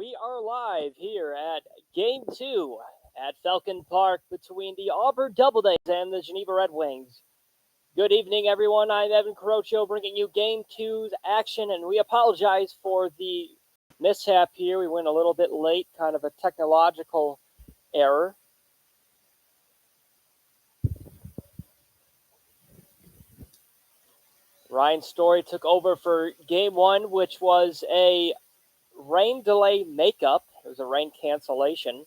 We are live here at Game 2 at Falcon Park between the Auburn Doubledays and the Geneva Red Wings. Good evening, everyone. I'm Evan Carocho bringing you Game 2's action, and we apologize for the mishap here. We went a little bit late, kind of a technological error. Ryan Story took over for Game 1, which was a rain delay makeup. It was a rain cancellation.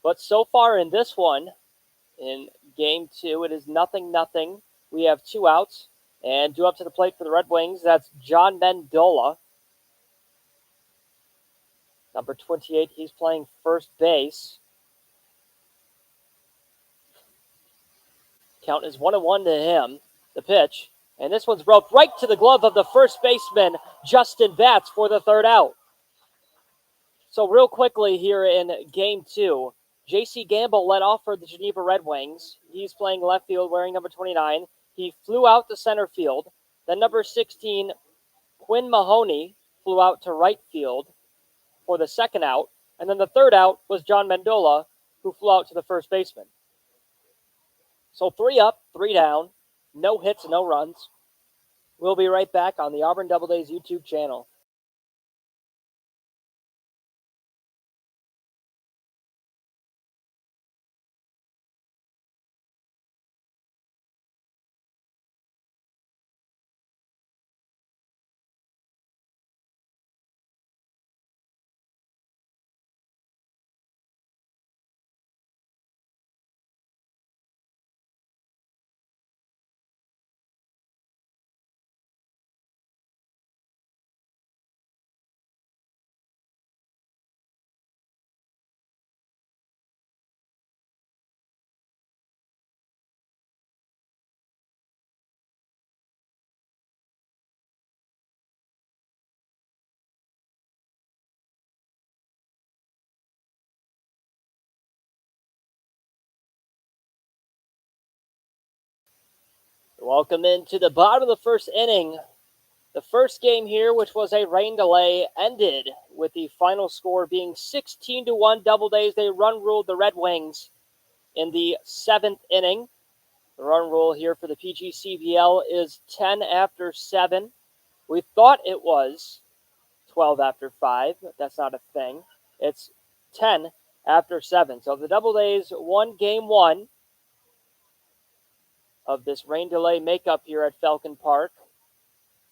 But so far in this one, in Game 2, it is 0-0. We have 2 outs. And due up to the plate for the Red Wings, that's John Mendola. Number 28, he's playing first base. Count is 1-1 to him. The pitch. And this one's roped right to the glove of the first baseman, Justin Batts, for the third out. So real quickly here in Game 2, J.C. Gamble led off for the Geneva Red Wings. He's playing left field wearing number 29. He flew out to center field. Then number 16, Quinn Mahoney, flew out to right field for the second out. And then the third out was John Mendola, who flew out to the first baseman. So 3 up, 3 down, no hits, no runs. We'll be right back on the Auburn Doubledays YouTube channel. Welcome into the bottom of the first inning. The first game here, which was a rain delay, ended with the final score being 16-1 Doubledays. They run ruled the Red Wings in the 7th inning. The run rule here for the PGCVL is 10 after 7. We thought it was 12 after 5, but that's not a thing. It's 10 after 7. So the Doubledays won Game 1 of this rain delay makeup here at Falcon Park,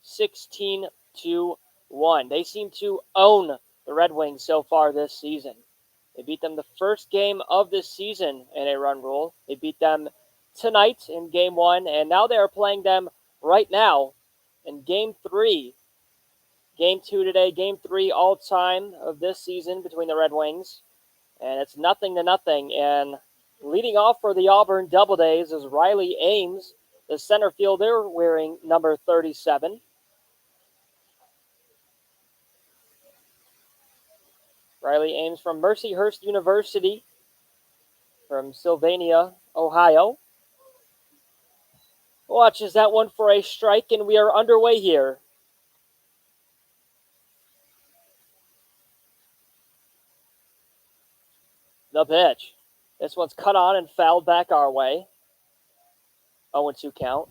16-1. They seem to own the Red Wings so far this season. They beat them the first game of this season in a run rule. They beat them tonight in Game 1, and now they are playing them right now in Game 3. Game 2 today, Game 3 all-time of this season between the Red Wings. And it's 0-0, and leading off for the Auburn Doubledays is Riley Ames, the center fielder, wearing number 37. Riley Ames from Mercyhurst University from Sylvania, Ohio. Watches that one for a strike, and we are underway here. The pitch. This one's cut on and fouled back our way. 0-2 count.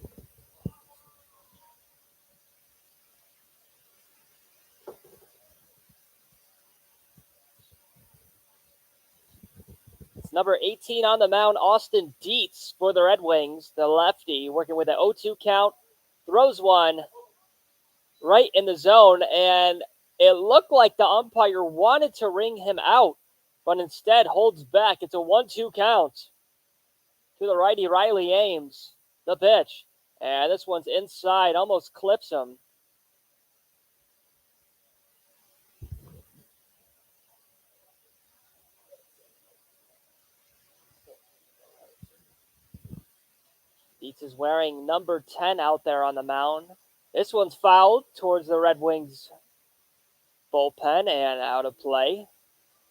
It's number 18 on the mound, Austin Dietz for the Red Wings, the lefty, working with an 0-2 count. Throws one right in the zone, and it looked like the umpire wanted to ring him out, but instead holds back. It's a 1-2 count to the righty, Riley Ames. The pitch. And this one's inside, almost clips him. Dietz is wearing number 10 out there on the mound. This one's fouled towards the Red Wings bullpen and out of play.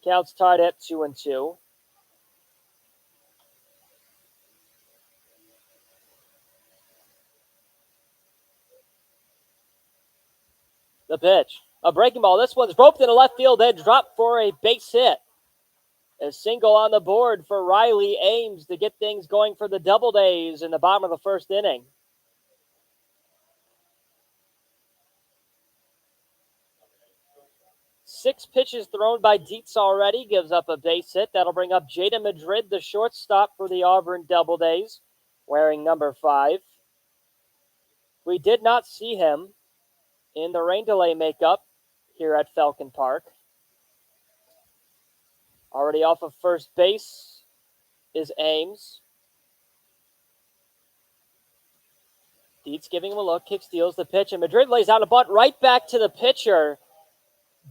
Counts tied at 2-2. The pitch. A breaking ball. This one's roped into left field, then dropped for a base hit. A single on the board for Riley Ames to get things going for the Doubledays in the bottom of the first inning. Six pitches thrown by Dietz already, gives up a base hit. That'll bring up Jaden Madrid, the shortstop for the Auburn Doubledays, wearing number 5. We did not see him in the rain delay makeup here at Falcon Park. Already off of first base is Ames. Dietz giving him a look, kick steals the pitch, and Madrid lays out a bunt right back to the pitcher.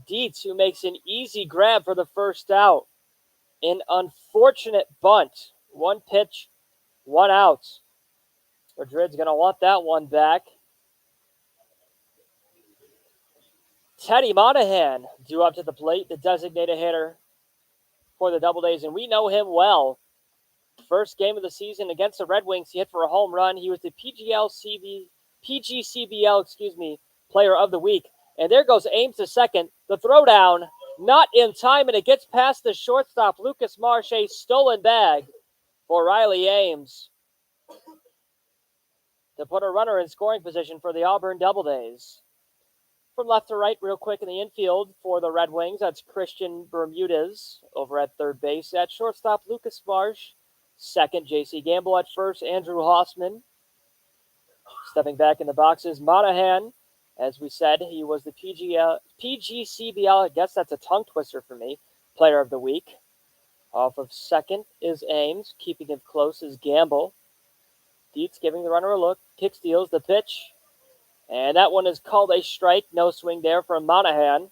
Dietz, who makes an easy grab for the first out. An unfortunate bunt. One pitch, one out. Madrid's going to want that one back. Teddy Monahan due up to the plate, the designated hitter for the Doubledays, and we know him well. First game of the season against the Red Wings, he hit for a home run. He was the PGCBL, player of the week. And there goes Ames to second. The throwdown, not in time, and it gets past the shortstop, Lucas Marsh, a stolen bag for Riley Ames to put a runner in scoring position for the Auburn Doubledays. From left to right, real quick in the infield for the Red Wings, that's Christian Bermudez over at third base. At shortstop, Lucas Marsh. Second, J.C. Gamble. At first, Andrew Hossman. Stepping back in the boxes, Monahan. As we said, he was the PGCBL, I guess that's a tongue twister for me, player of the week. Off of second is Ames. Keeping him close is Gamble. Dietz giving the runner a look. Kick steals the pitch. And that one is called a strike. No swing there from Monahan.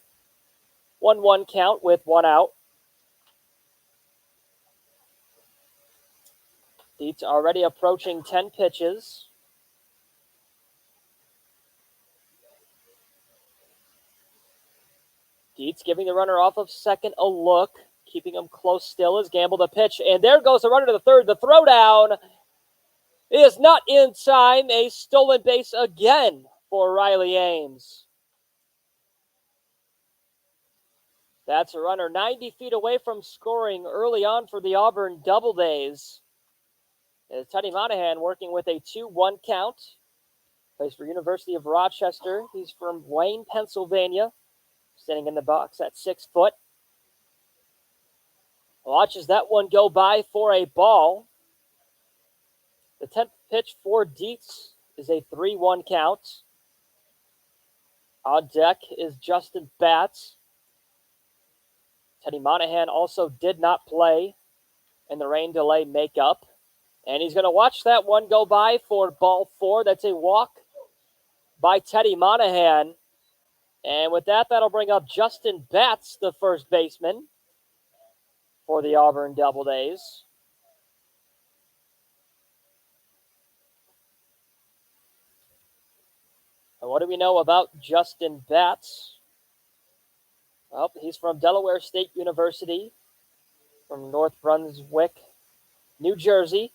1-1 count with one out. Dietz already approaching 10 pitches. Dietz giving the runner off of second a look. Keeping him close still is Gamble the pitch. And there goes the runner to the third. The throwdown is not in time. A stolen base again for Riley Ames. That's a runner 90 feet away from scoring early on for the Auburn Doubledays. It's Teddy Monahan working with a 2-1 count. Plays for University of Rochester. He's from Wayne, Pennsylvania. Standing in the box at 6 foot. Watches that one go by for a ball. The 10th pitch for Dietz is a 3-1 count. On deck is Justin Batts. Teddy Monahan also did not play in the rain delay makeup. And he's going to watch that one go by for ball 4. That's a walk by Teddy Monahan. And with that, that'll bring up Justin Batts, the first baseman for the Auburn Doubledays. And what do we know about Justin Batts? Well, he's from Delaware State University, from North Brunswick, New Jersey.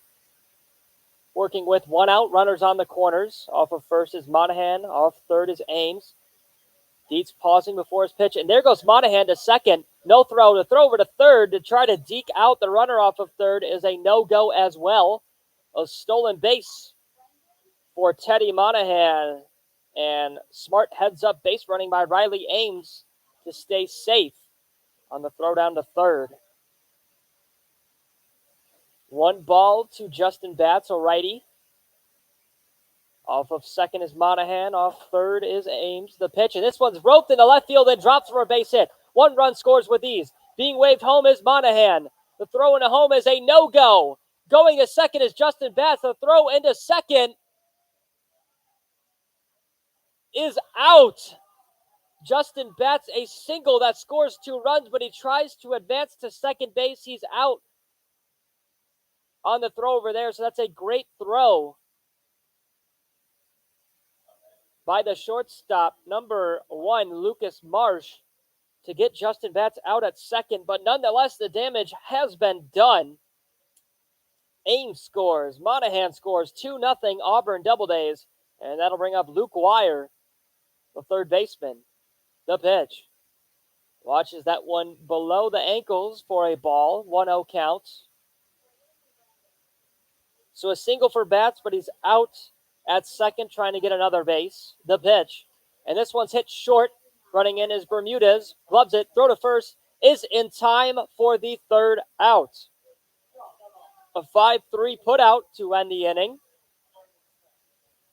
Working with one out, runners on the corners. Off of first is Monahan. Off third is Ames. Dietz pausing before his pitch. And there goes Monahan to second. No throw. To throw over to third to try to deke out the runner off of third is a no-go as well. A stolen base for Teddy Monahan. And smart heads-up base running by Riley Ames to stay safe on the throw down to third. 1 ball to Justin Batts, a righty. Off of second is Monahan. Off third is Ames. The pitch, and this one's roped into left field and drops for a base hit. 1 run scores with ease. Being waved home is Monahan. The throw into home is a no-go. Going to second is Justin Batts. The throw into second is out. Justin Batts, a single that scores 2 runs, but he tries to advance to second base. He's out on the throw over there, so that's a great throw by the shortstop, number 1, Lucas Marsh, to get Justin Batts out at second. But nonetheless, the damage has been done. Ames scores. Monahan scores 2-0 Auburn Doubledays. And that'll bring up Luke Wire, the third baseman The pitch. Watches that one below the ankles for a ball. 1-0 count. So a single for Bats, but he's out at second trying to get another base. The pitch. And this one's hit short. Running in is Bermudez. Gloves it. Throw to first. Is in time for the third out. A 5-3 put out to end the inning.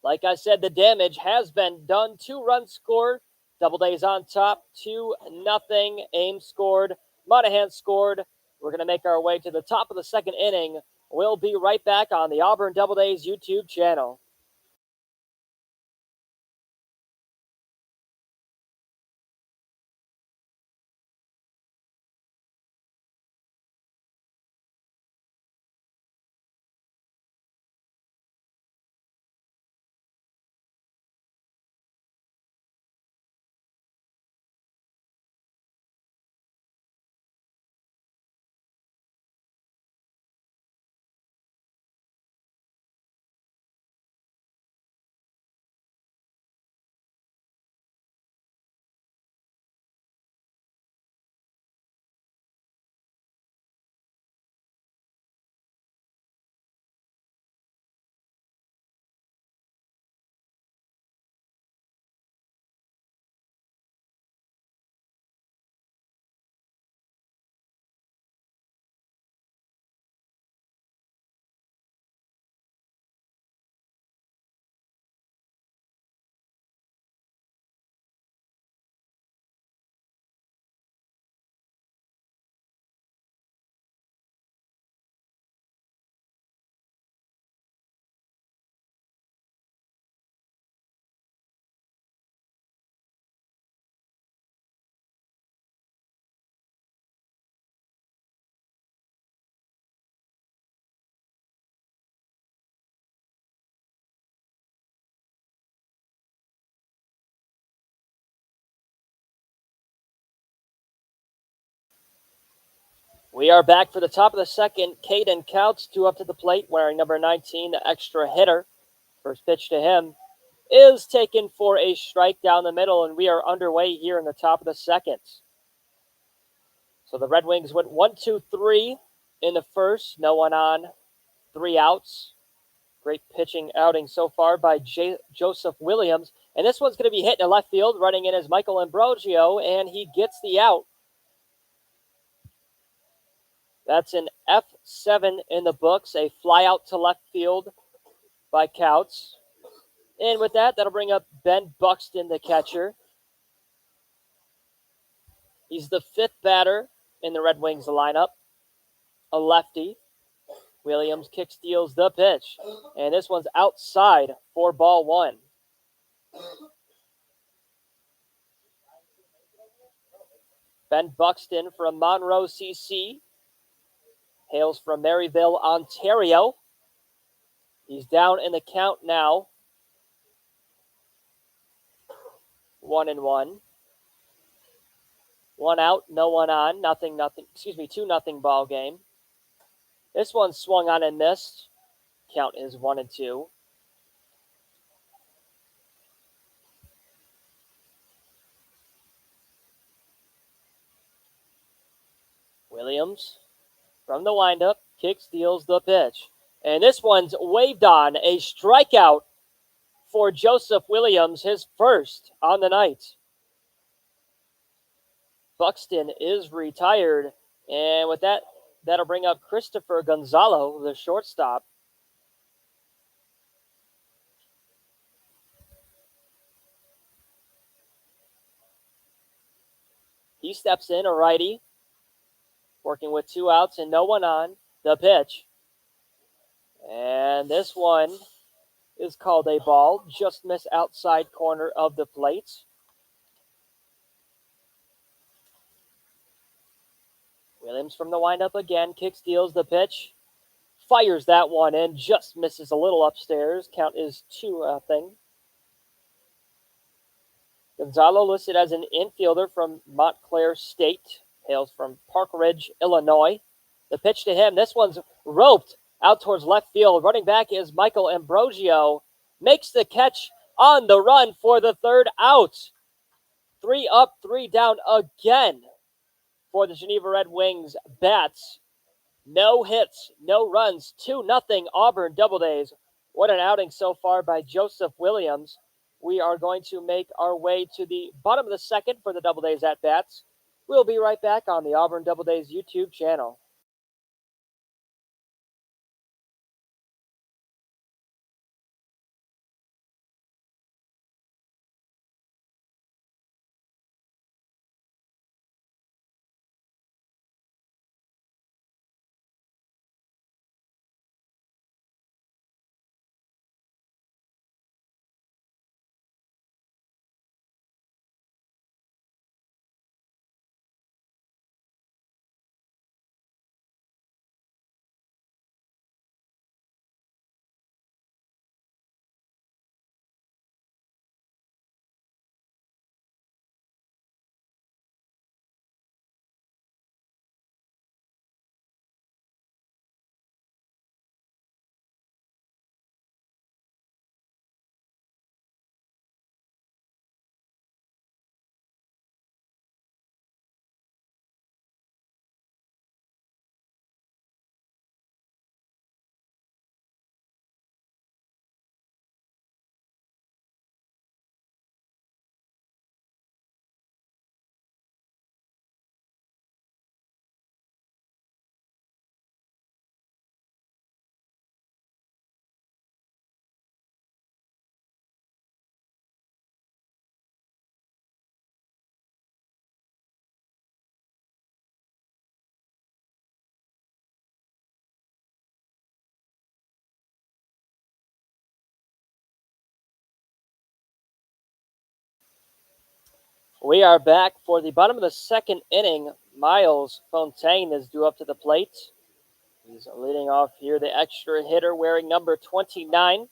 Like I said, the damage has been done. 2 runs scored. Doubledays on top. 2-0. Ames scored. Monahan scored. We're going to make our way to the top of the second inning. We'll be right back on the Auburn Doubledays YouTube channel. We are back for the top of the second. Caden Couts, 2 up to the plate, wearing number 19, the extra hitter. First pitch to him is taken for a strike down the middle, and we are underway here in the top of the second. So the Red Wings went 1-2-3 in the first. No one on, 3 outs. Great pitching outing so far by Joseph Williams. And this one's going to be hit in left field. Running in is Michael Ambrosio, and he gets the out. That's an F7 in the books, a fly out to left field by Couts. And with that, that'll bring up Ben Buxton, the catcher. He's the 5th batter in the Red Wings lineup, a lefty. Williams kick steals the pitch, and this one's outside for ball 1. Ben Buxton from Monroe, CC. Hails from Maryville, Ontario. He's down in the count now. 1-1. 1 out, no one on. 2-0 ball game. This one swung on and missed. Count is 1-2. Williams from the windup, kick steals the pitch. And this one's waved on. A strikeout for Joseph Williams, his first on the night. Buxton is retired. And with that, that'll bring up Christopher Gonzalo, the shortstop. He steps in, a righty, working with 2 outs and no one on. The pitch. And this one is called a ball. Just missed outside corner of the plate. Williams from the windup again. Kick steals the pitch. Fires that one in. Just misses a little upstairs. Count is 2-0. Gonzalo listed as an infielder from Montclair State. Hails from Park Ridge, Illinois. The pitch to him. This one's roped out towards left field. Running back is Michael Ambrosio. Makes the catch on the run for the 3rd out. 3 up, 3 down again for the Geneva Red Wings bats. No hits, no runs, 2-0 Auburn Doubledays. What an outing so far by Joseph Williams. We are going to make our way to the bottom of the second for the Doubledays at bats. We'll be right back on the Auburn Doubledays YouTube channel. We are back for the bottom of the second inning. Miles Fontaine is due up to the plate. He's leading off here, the extra hitter wearing number 29.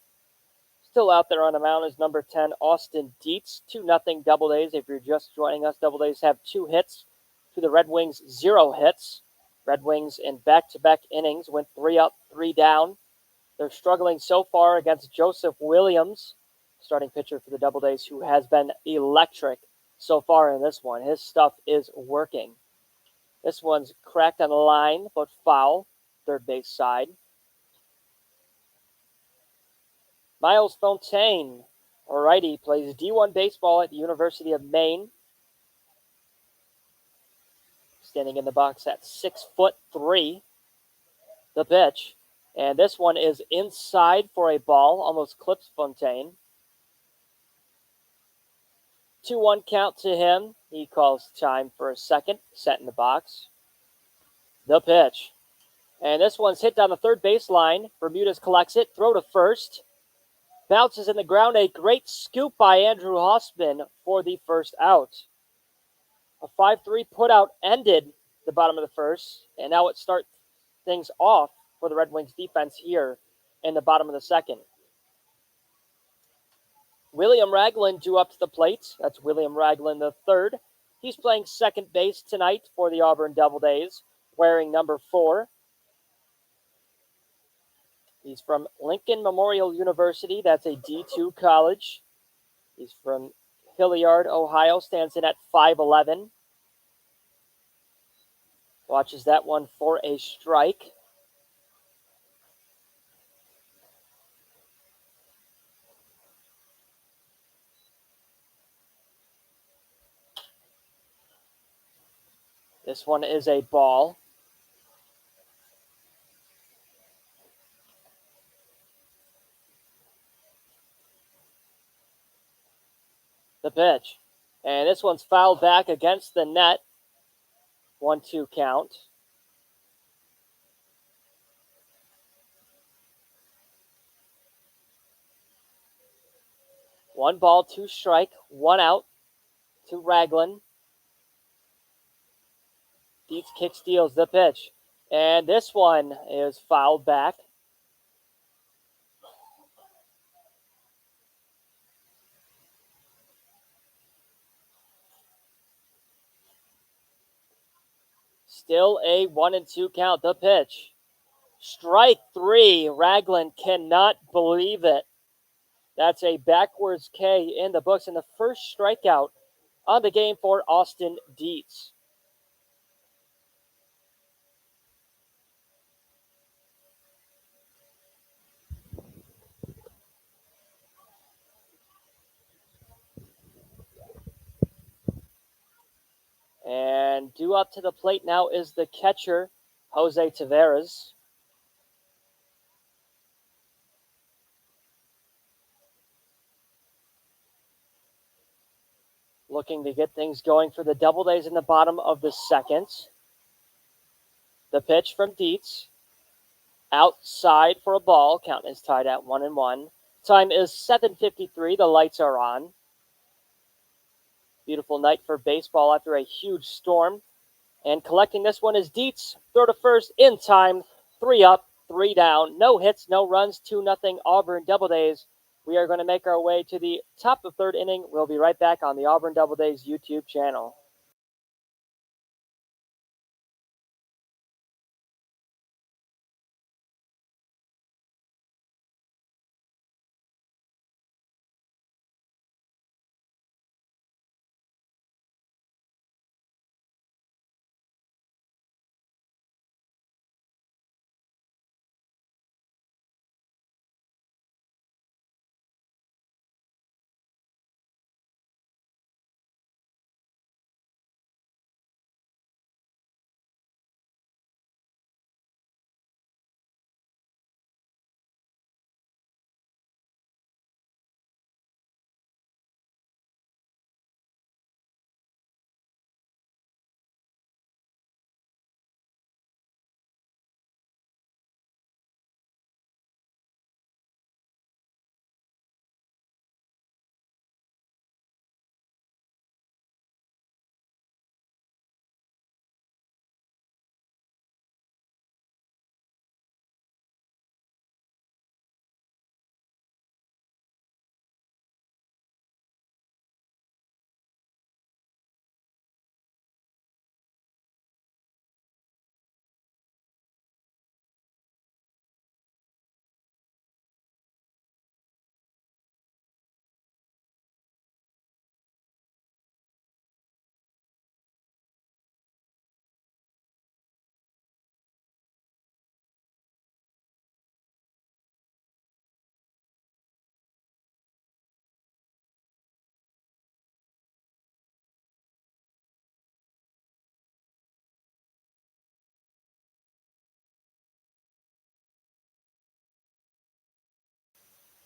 Still out there on the mound is number 10, Austin Dietz. 2-0 Doubledays. If you're just joining us, Doubledays have 2 hits to the Red Wings, 0 hits. Red Wings in back-to-back innings went 3 up, 3 down. They're struggling so far against Joseph Williams, starting pitcher for the Doubledays, who has been electric so far in this one. His stuff is working. This one's cracked on the line, but foul, third base side. Miles Fontaine, a righty, plays D1 baseball at the University of Maine. Standing in the box at 6'3", the pitch. And this one is inside for a ball, almost clips Fontaine. 2-1 count to him. He calls time for a second, set in the box. The pitch. And this one's hit down the third baseline. Bermudez collects it, throw to first. Bounces in the ground, a great scoop by Andrew Hossman for the first out. A 5-3 putout ended the bottom of the first, and now it starts things off for the Red Wings defense here in the bottom of the second. William Ragland due up to the plate. That's William Ragland III. He's playing second base tonight for the Auburn Doubledays, wearing number 4. He's from Lincoln Memorial University. That's a D2 college. He's from Hilliard, Ohio. Stands in at 5'11". Watches that one for a strike. This one is a ball. The pitch. And this one's fouled back against the net. 1-2 count. One ball, 2 strike, 1 out to Ragland. Dietz kick steals the pitch. And this one is fouled back. Still a 1-2 count. The pitch. Strike 3. Ragland cannot believe it. That's a backwards K in the books, and the first strikeout on the game for Austin Dietz. And due up to the plate now is the catcher, Jose Taveras. Looking to get things going for the Doubledays in the bottom of the second. The pitch from Dietz. Outside for a ball. Count is tied at 1-1. Time is 7:53. The lights are on. Beautiful night for baseball after a huge storm. And collecting this one is Dietz. Throw to first in time. 3 up, 3 down. No hits, no runs. 2-0 Auburn Doubledays. We are going to make our way to the top of the third inning. We'll be right back on the Auburn Doubledays YouTube channel.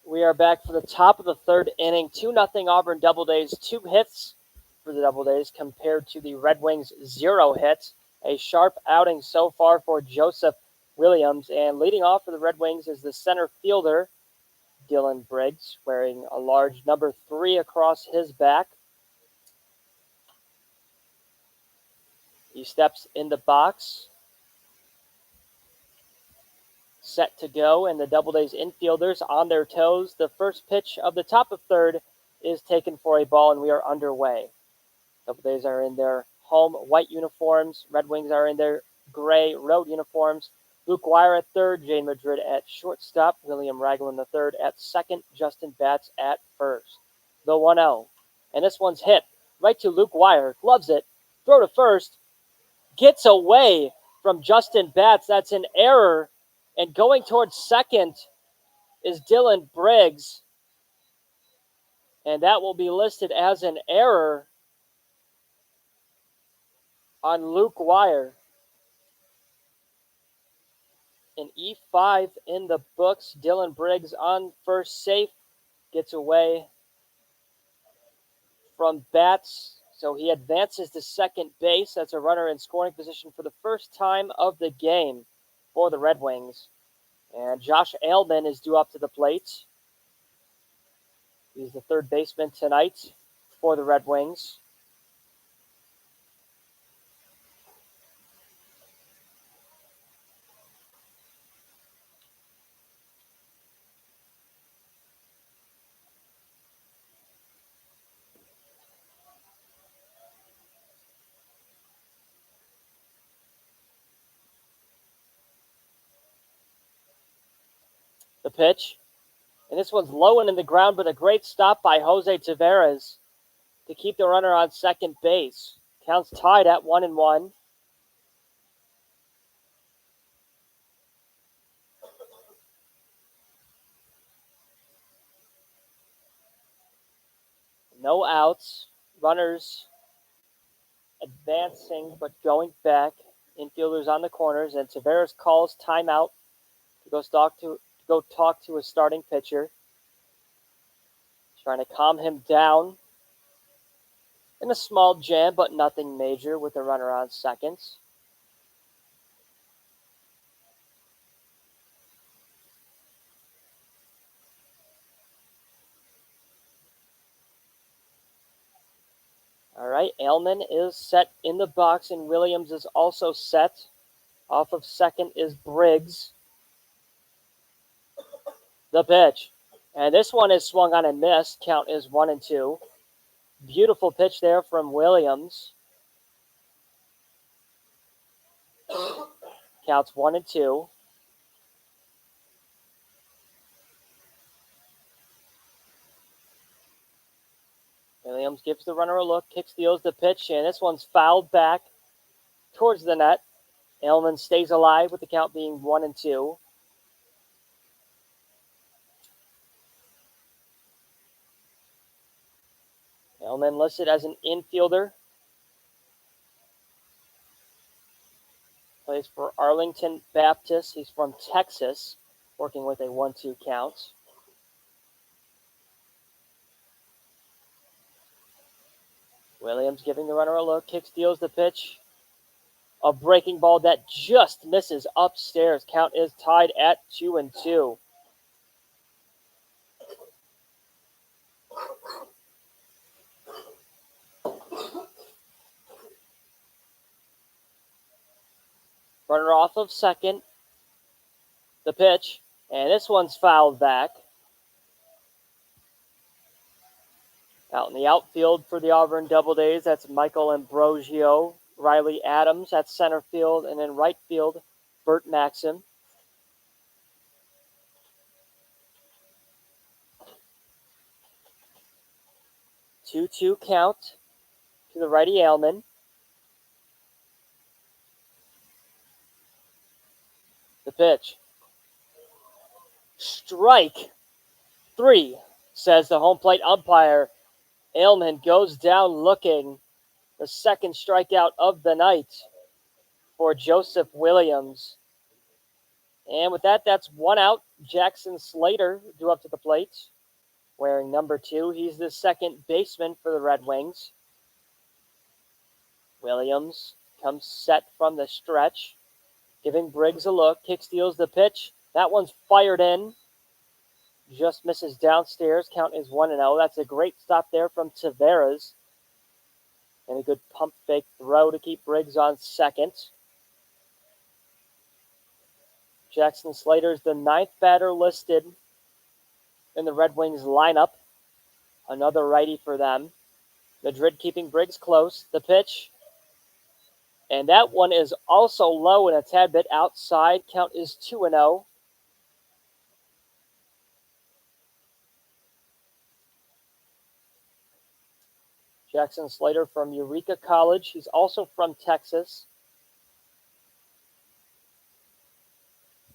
We are back for the top of the third inning. 2-0 Auburn Doubledays. 2 hits for the Doubledays compared to the Red Wings' 0 hits. A sharp outing so far for Joseph Williams. And leading off for the Red Wings is the center fielder, Dylan Briggs, wearing a large number 3 across his back. He steps in the box. Set to go, and the Doubledays infielders on their toes. The first pitch of the top of third is taken for a ball, and we are underway. Doubledays are in their home white uniforms. Red Wings are in their gray road uniforms. Luke Wire at third, Jane Madrid at shortstop, William Ragland III at second, Justin Batts at first. The 1-0. And this one's hit right to Luke Wire. Gloves it. Throw to first. Gets away from Justin Batts. That's an error. And going towards second is Dylan Briggs. And that will be listed as an error on Luke Wire. An E5 in the books. Dylan Briggs on first safe. Gets away from Batts. So he advances to second base. That's a runner in scoring position for the first time of the game for the Red Wings. And Josh Ailman is due up to the plate. He's the third baseman tonight for the Red Wings. The pitch. And this one's low and in the ground, but a great stop by Jose Taveras. to keep the runner on second base. Count's tied at 1-1. No outs. Runners advancing but going back. Infielders on the corners, and Tavares calls timeout to go talk to his starting pitcher. Trying to calm him down in a small jam, but nothing major with a runner on second. All right, Ailman is set in the box, and Williams is also set. Off of second is Briggs. The pitch. And this one is swung on and missed. Count is 1-2. Beautiful pitch there from Williams. Counts 1-2. Williams gives the runner a look, kick steals the pitch, and this one's fouled back towards the net. Ailman stays alive with the count being 1-2. Ailman listed as an infielder. Plays for Arlington Baptist. He's from Texas, working with a 1-2 count. Williams giving the runner a look, kick steals the pitch. A breaking ball that just misses upstairs. Count is tied at 2-2. Runner off of second. The pitch, and this one's fouled back. Out in the outfield for the Auburn Doubledays, that's Michael Ambrosio. Riley Adams at center field, and in right field, Bert Maxim. Two-two count to the righty Ailman. The pitch. Strike 3, says the home plate umpire. Ailman goes down looking. The second strikeout of the night for Joseph Williams. And with that, that's one out. Jackson Slater drew up to the plate, wearing number 2. He's the second baseman for the Red Wings. Williams comes set from the stretch, giving Briggs a look. Kick steals the pitch. That one's fired in. Just misses downstairs. Count is 1-0. That's a great stop there from Tavares. And a good pump fake throw to keep Briggs on second. Jackson Slater's the 9th batter listed in the Red Wings lineup. Another righty for them. Madrid keeping Briggs close. The pitch. And that one is also low and a tad bit outside. Count is 2-0. Jackson Slater from Eureka College. He's also from Texas.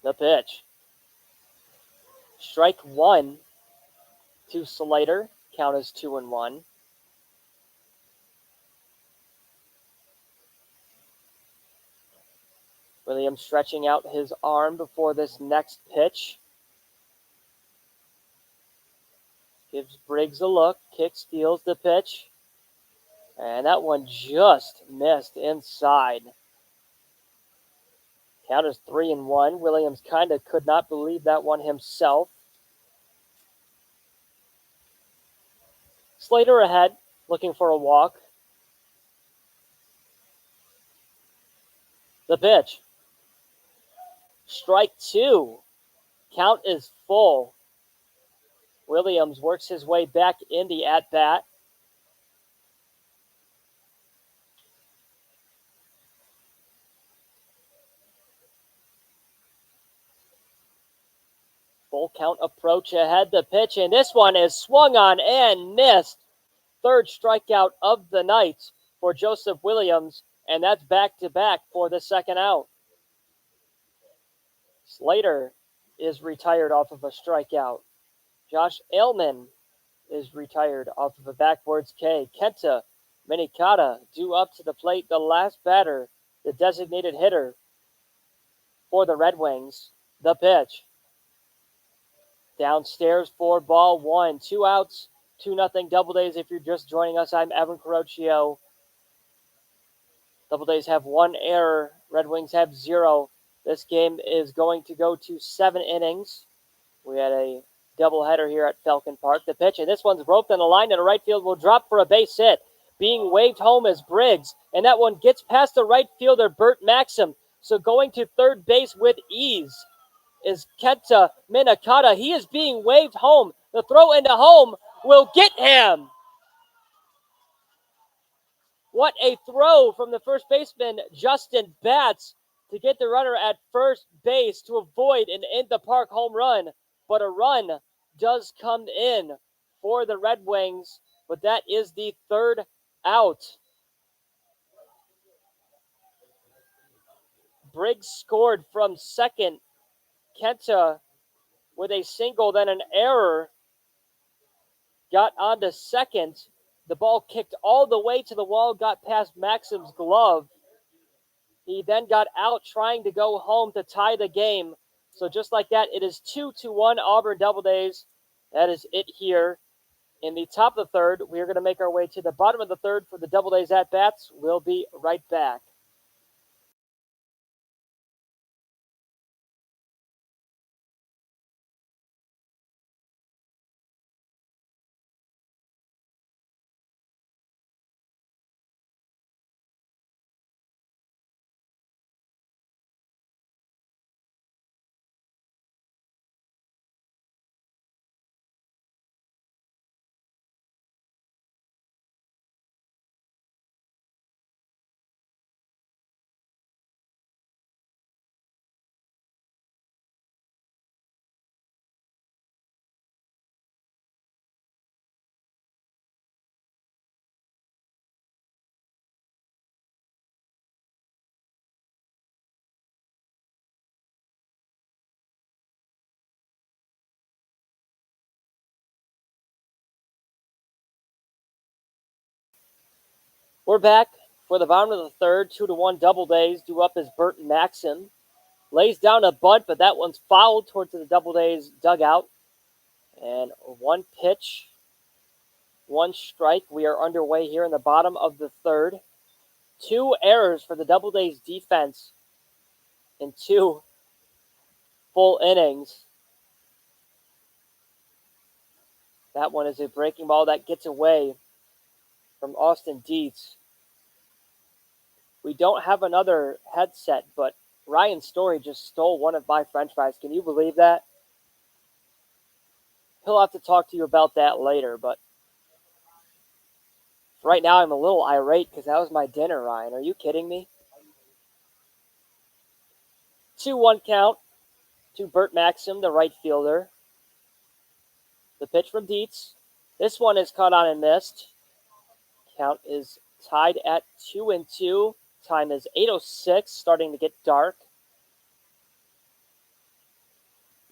The pitch. Strike 1 to Slater. Count is 2-1. Williams stretching out his arm before this next pitch. Gives Briggs a look. Kick steals the pitch. And that one just missed inside. Count is 3-1. Williams kind of could not believe that one himself. Slater ahead, looking for a walk. The pitch. Strike 2. Count is full. Williams works his way back in the at-bat. Full count approach ahead. The pitch, and this one is swung on and missed. third strikeout of the night for Joseph Williams, and that's back-to-back for the second out. Slater is retired off of a strikeout. Josh Ailman is retired off of a backwards K. Kenta Minikata due up to the plate, the last batter, the designated hitter for the Red Wings. The pitch. Downstairs for ball one. 2 outs, 2-0 Doubledays. If you're just joining us, I'm Evan Carocchio. Doubledays have 1 error. Red Wings have 0. This game is going to go to 7 innings. We had a doubleheader here at Falcon Park. The pitch, and this one's roped on the line, and the right field will drop for a base hit. Being waved home as Briggs, and that one gets past the right fielder, Bert Maxim. So going to third base with ease is Kenta Minikata. He is being waved home. The throw into home will get him. What a throw from the first baseman, Justin Batts, to get the runner at first base to avoid an in-the-park home run. But a run does come in for the Red Wings, but that is the third out. Briggs scored from second. Kenta with a single, then an error, got onto second. The ball kicked all the way to the wall, got past Maxim's glove. He then got out trying to go home to tie the game. So just like that, it is 2-1 Auburn Doubledays. That is it here in the top of the third. We are going to make our way to the bottom of the third for the Doubledays at-bats. We'll be right back. We're back for the bottom of the third. 2-1 Doubledays. Due up is Bert Maxim. Lays down a bunt, but that one's fouled towards the Doubledays dugout. And 1 pitch, 1 strike. We are underway here in the bottom of the third. 2 errors for the Doubledays defense in 2 full innings. That one is a breaking ball that gets away from Austin Dietz. We don't have another headset, but Ryan Story just stole one of my french fries. Can you believe that? He'll have to talk to you about that later, but right now I'm a little irate because that was my dinner, Ryan. Are you kidding me? 2-1 count to Bert Maxim, the right fielder. The pitch from Dietz. This one is caught on and missed. Count is tied at 2-2. Time is 8:06, starting to get dark.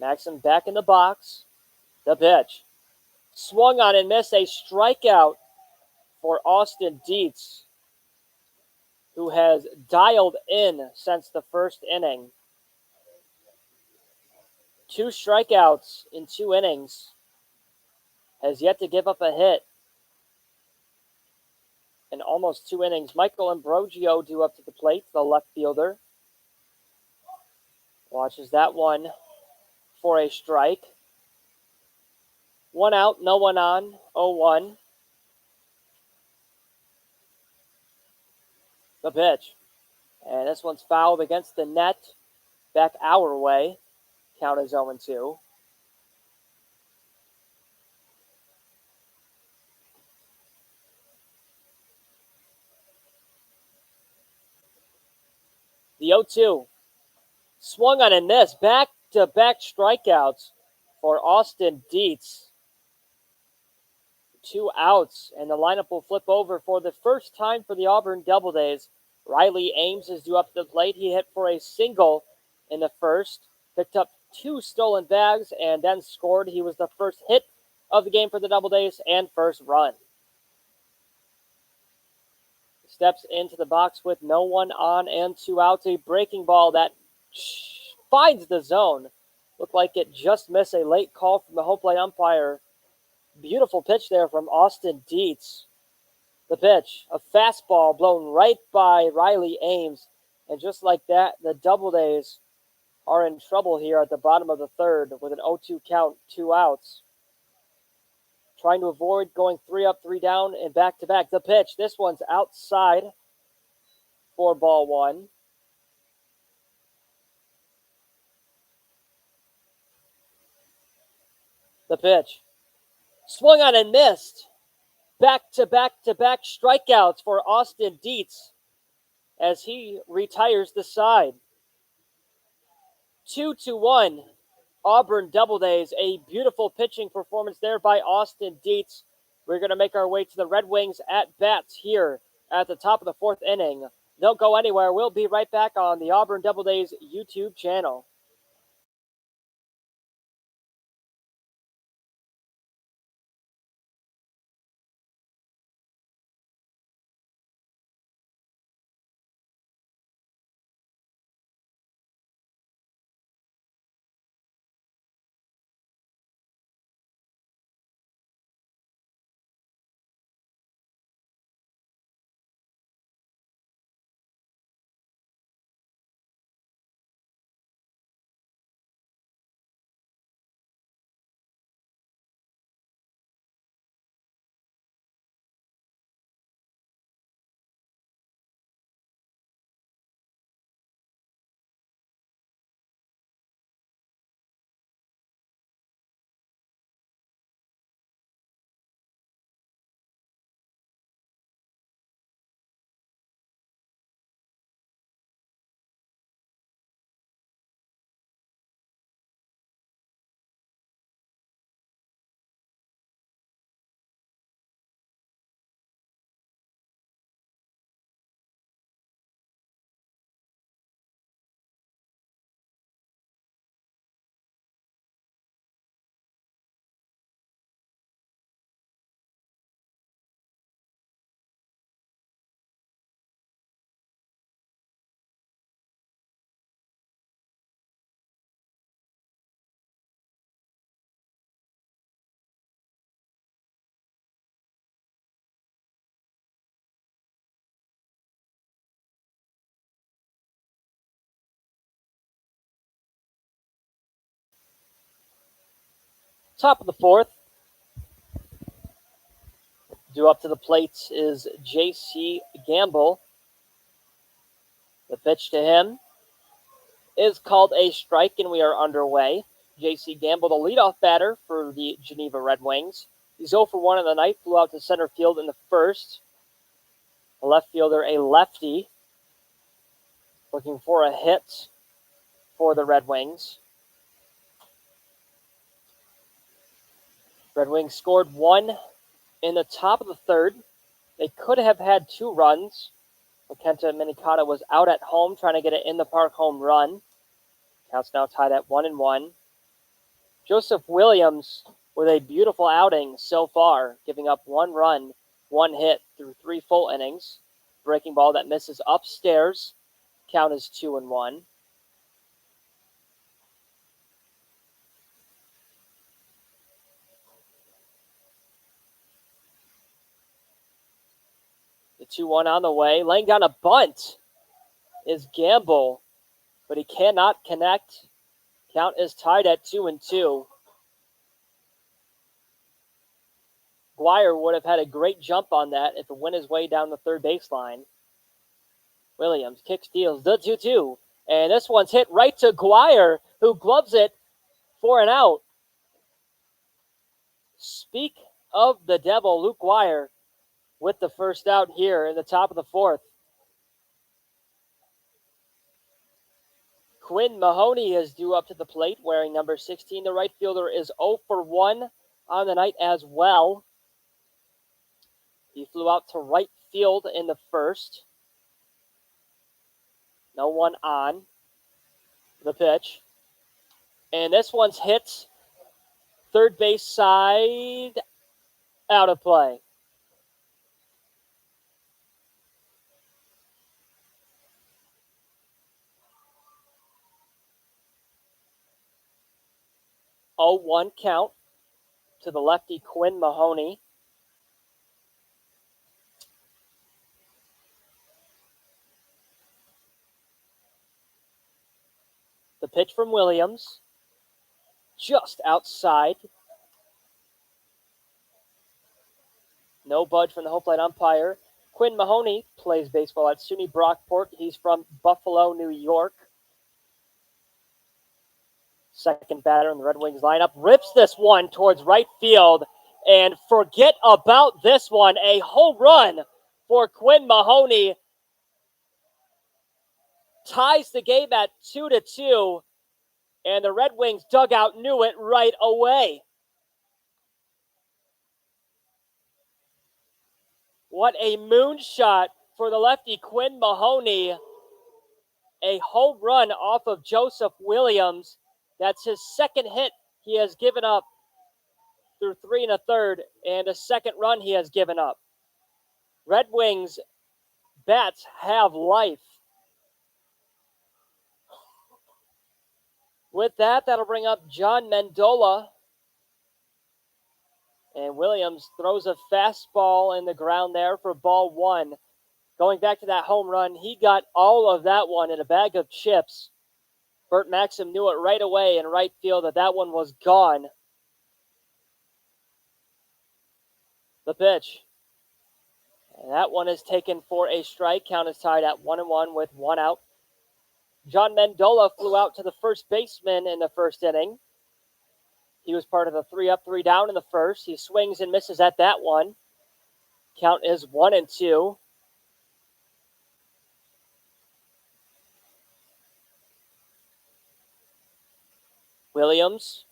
Maxim back in the box. The pitch. Swung on and missed. A strikeout for Austin Dietz, who has dialed in since the first inning. 2 strikeouts in 2 innings. Has yet to give up a hit in almost 2 innings. Michael Ambrogio due up to the plate, the left fielder. Watches that one for a strike. 1 out, no one on, 0-1. The pitch. And this one's fouled against the net, back our way. Count is 0-2. The 0-2. Swung on and missed. Back-to-back strikeouts for Austin Dietz. 2 outs, and the lineup will flip over for the first time for the Auburn Doubledays. Riley Ames is due up to the plate. He hit for a single in the first, picked up 2 stolen bags, and then scored. He was the first hit of the game for the Doubledays and first run. Steps into the box with no one on and 2 outs. A breaking ball that finds the zone. Looked like it just missed. A late call from the home plate umpire. Beautiful pitch there from Austin Dietz. The pitch, a fastball blown right by Riley Ames. And just like that, the Doubledays are in trouble here at the bottom of the third with an 0-2 count, 2 outs. Trying to avoid going 3 up, 3 down, and back-to-back. The pitch, this one's outside for ball 1. The pitch, swung on and missed. Back-to-back-to-back strikeouts for Austin Dietz as he retires the side. 2-1. Auburn Doubledays, a beautiful pitching performance there by Austin Dietz. We're going to make our way to the Red Wings at bats here at the top of the 4th inning. Don't go anywhere. We'll be right back on the Auburn Doubledays YouTube channel. Top of the 4th. Due up to the plate is J.C. Gamble. The pitch to him is called a strike, and we are underway. J.C. Gamble, the leadoff batter for the Geneva Red Wings. He's 0 for 1 in the night, flew out to center field in the first. The left fielder, a lefty, looking for a hit for the Red Wings. Red Wings scored 1 in the top of the third. They could have had 2 runs. Makenta Minikata was out at home trying to get an in-the-park home run. Count's now tied at 1-1. Joseph Williams with a beautiful outing so far, giving up 1 run, 1 hit through 3 full innings. Breaking ball that misses upstairs. Count is 2-1. The 2-1 on the way. Laying down a bunt is Gamble, but he cannot connect. Count is tied at 2-2. Guire would have had a great jump on that if it went his way down the third baseline. Williams kick steals the 2-2. And this one's hit right to Guire, who gloves it for an out. Speak of the devil, Luke Guire with the first out here in the top of the 4th. Quinn Mahoney is due up to the plate wearing number 16. The right fielder is 0 for 1 on the night as well. He flew out to right field in the first. No one on the pitch. And this one's hit third base side, out of play. Oh, 1 count to the lefty Quinn Mahoney. The pitch from Williams, just outside. No budge from the home plate umpire. Quinn Mahoney plays baseball at SUNY Brockport. He's from Buffalo, New York. Second batter in the Red Wings lineup rips this one towards right field. And forget about this one. A home run for Quinn Mahoney. Ties the game at 2-2. And the Red Wings dugout knew it right away. What a moonshot for the lefty Quinn Mahoney. A home run off of Joseph Williams. That's his second hit he has given up through 3 1/3, and a second run he has given up. Red Wings bats have life. With that, that'll bring up John Mendola. And Williams throws a fastball in the ground there for ball 1. Going back to that home run, he got all of that one in a bag of chips. Bert Maxim knew it right away in right field that one was gone. The pitch. And that one is taken for a strike. Count is tied at 1-1 with 1 out. John Mendola flew out to the first baseman in the first inning. He was part of the 3 up, 3 down in the first. He swings and misses at that one. Count is 1-2. Williams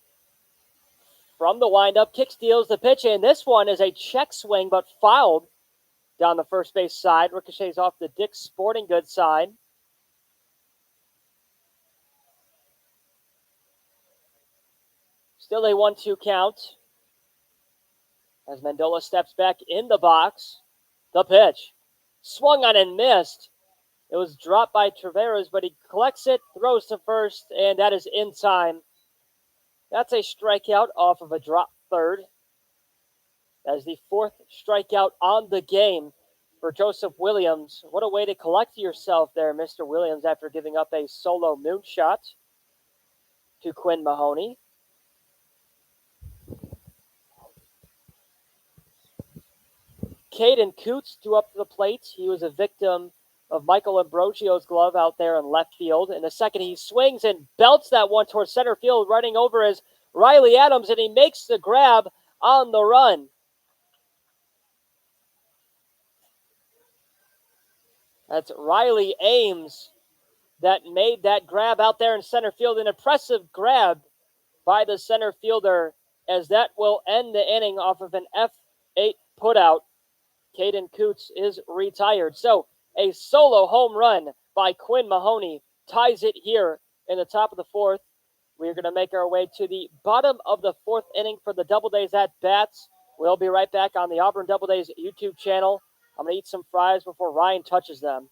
from the windup, kick steals the pitch, and this one is a check swing but fouled down the first base side. Ricochets off the Dick's Sporting Goods side. Still a 1-2 count as Mendola steps back in the box. The pitch. Swung on and missed. It was dropped by Taveras, but he collects it, throws to first, and that is in time. That's a strikeout off of a drop third. That is the 4th strikeout on the game for Joseph Williams. What a way to collect yourself there, Mr. Williams, after giving up a solo moonshot to Quinn Mahoney. Caden Coots threw up to the plate. He was a victim of Michael Ambrosio's glove out there in left field. In the second, he swings and belts that one towards center field. Running over is Riley Adams, and he makes the grab on the run. That's Riley Ames that made that grab out there in center field. An impressive grab by the center fielder, as that will end the inning off of an F8 putout. Caden Coots is retired. So a solo home run by Quinn Mahoney ties it here in the top of the 4th. We're going to make our way to the bottom of the 4th inning for the Doubledays at bats. We'll be right back on the Auburn Doubledays YouTube channel. I'm going to eat some fries before Ryan touches them.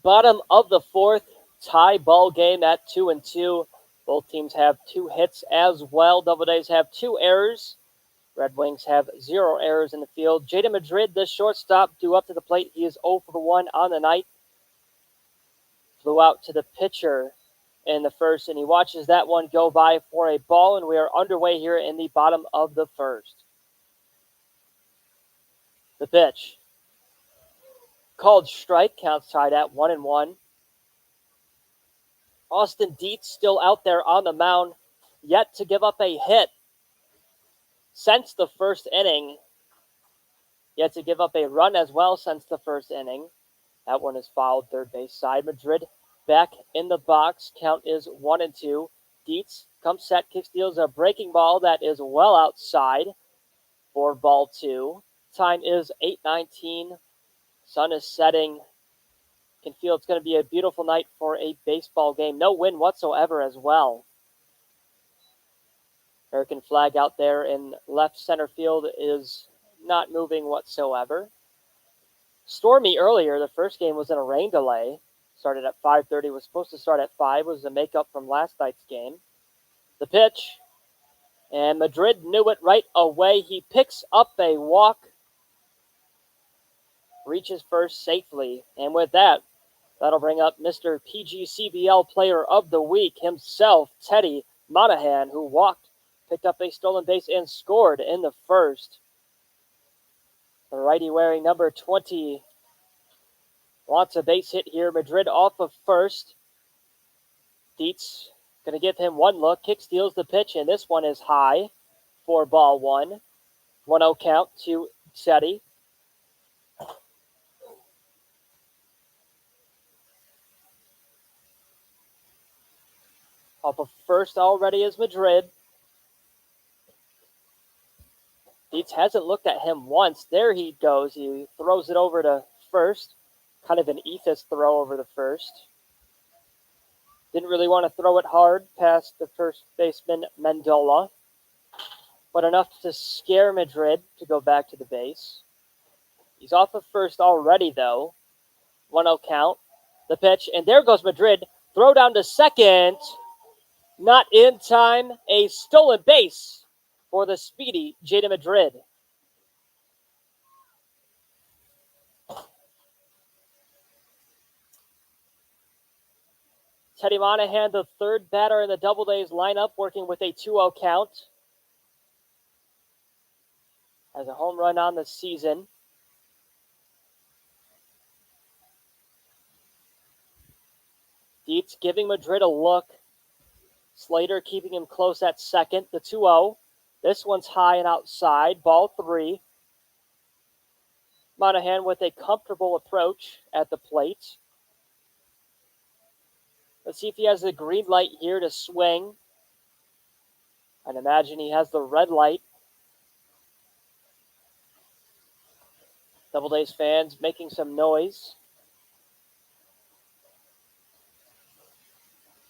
Bottom of the fourth, tie ball game at 2-2. Both teams have 2 hits as well. Doubledays have 2 errors. Red Wings have 0 errors in the field. Jaden Madrid, the shortstop, due up to the plate. He is 0 for 1 on the night. Flew out to the pitcher in the first, and he watches that one go by for a ball, and we are underway here in the bottom of the first. The pitch. Called strike, counts tied at 1-1. Austin Dietz still out there on the mound, yet to give up a hit since the first inning. Yet to give up a run as well since the first inning. That one is fouled third base side. Madrid back in the box. Count is 1-2. Dietz comes set, kick steals a breaking ball that is well outside for ball 2. Time is 8:19. Sun is setting. You can feel it's going to be a beautiful night for a baseball game. No wind whatsoever as well. American flag out there in left center field is not moving whatsoever. Stormy earlier. The first game was in a rain delay. Started at 5:30. Was supposed to start at 5. Was a makeup from last night's game. The pitch. And Madrid knew it right away. He picks up a walk. Reaches first safely. And with that, that'll bring up Mr. PGCBL Player of the Week himself, Teddy Monahan, who walked, picked up a stolen base, and scored in the first. The righty wearing number 20 wants a base hit here. Madrid off of first. Dietz going to give him one look. Kick steals the pitch, and this one is high for ball 1. 1-0 count to Teddy. Off of first already is Madrid. Dietz hasn't looked at him once. There he goes. He throws it over to first. Kind of an ephus throw over to first. Didn't really want to throw it hard past the first baseman Mendola. But enough to scare Madrid to go back to the base. He's off of first already, though. 1-0 count. The pitch, and there goes Madrid. Throw down to second. Not in time. A stolen base for the speedy Jaden Madrid. Teddy Monahan, the third batter in the Doubledays lineup, working with a 2-0 count. Has a home run on the season. Dietz giving Madrid a look. Slater keeping him close at second. The 2-0. This one's high and outside. Ball 3. Monahan with a comfortable approach at the plate. Let's see if he has the green light here to swing. I'd imagine he has the red light. Doubledays fans making some noise.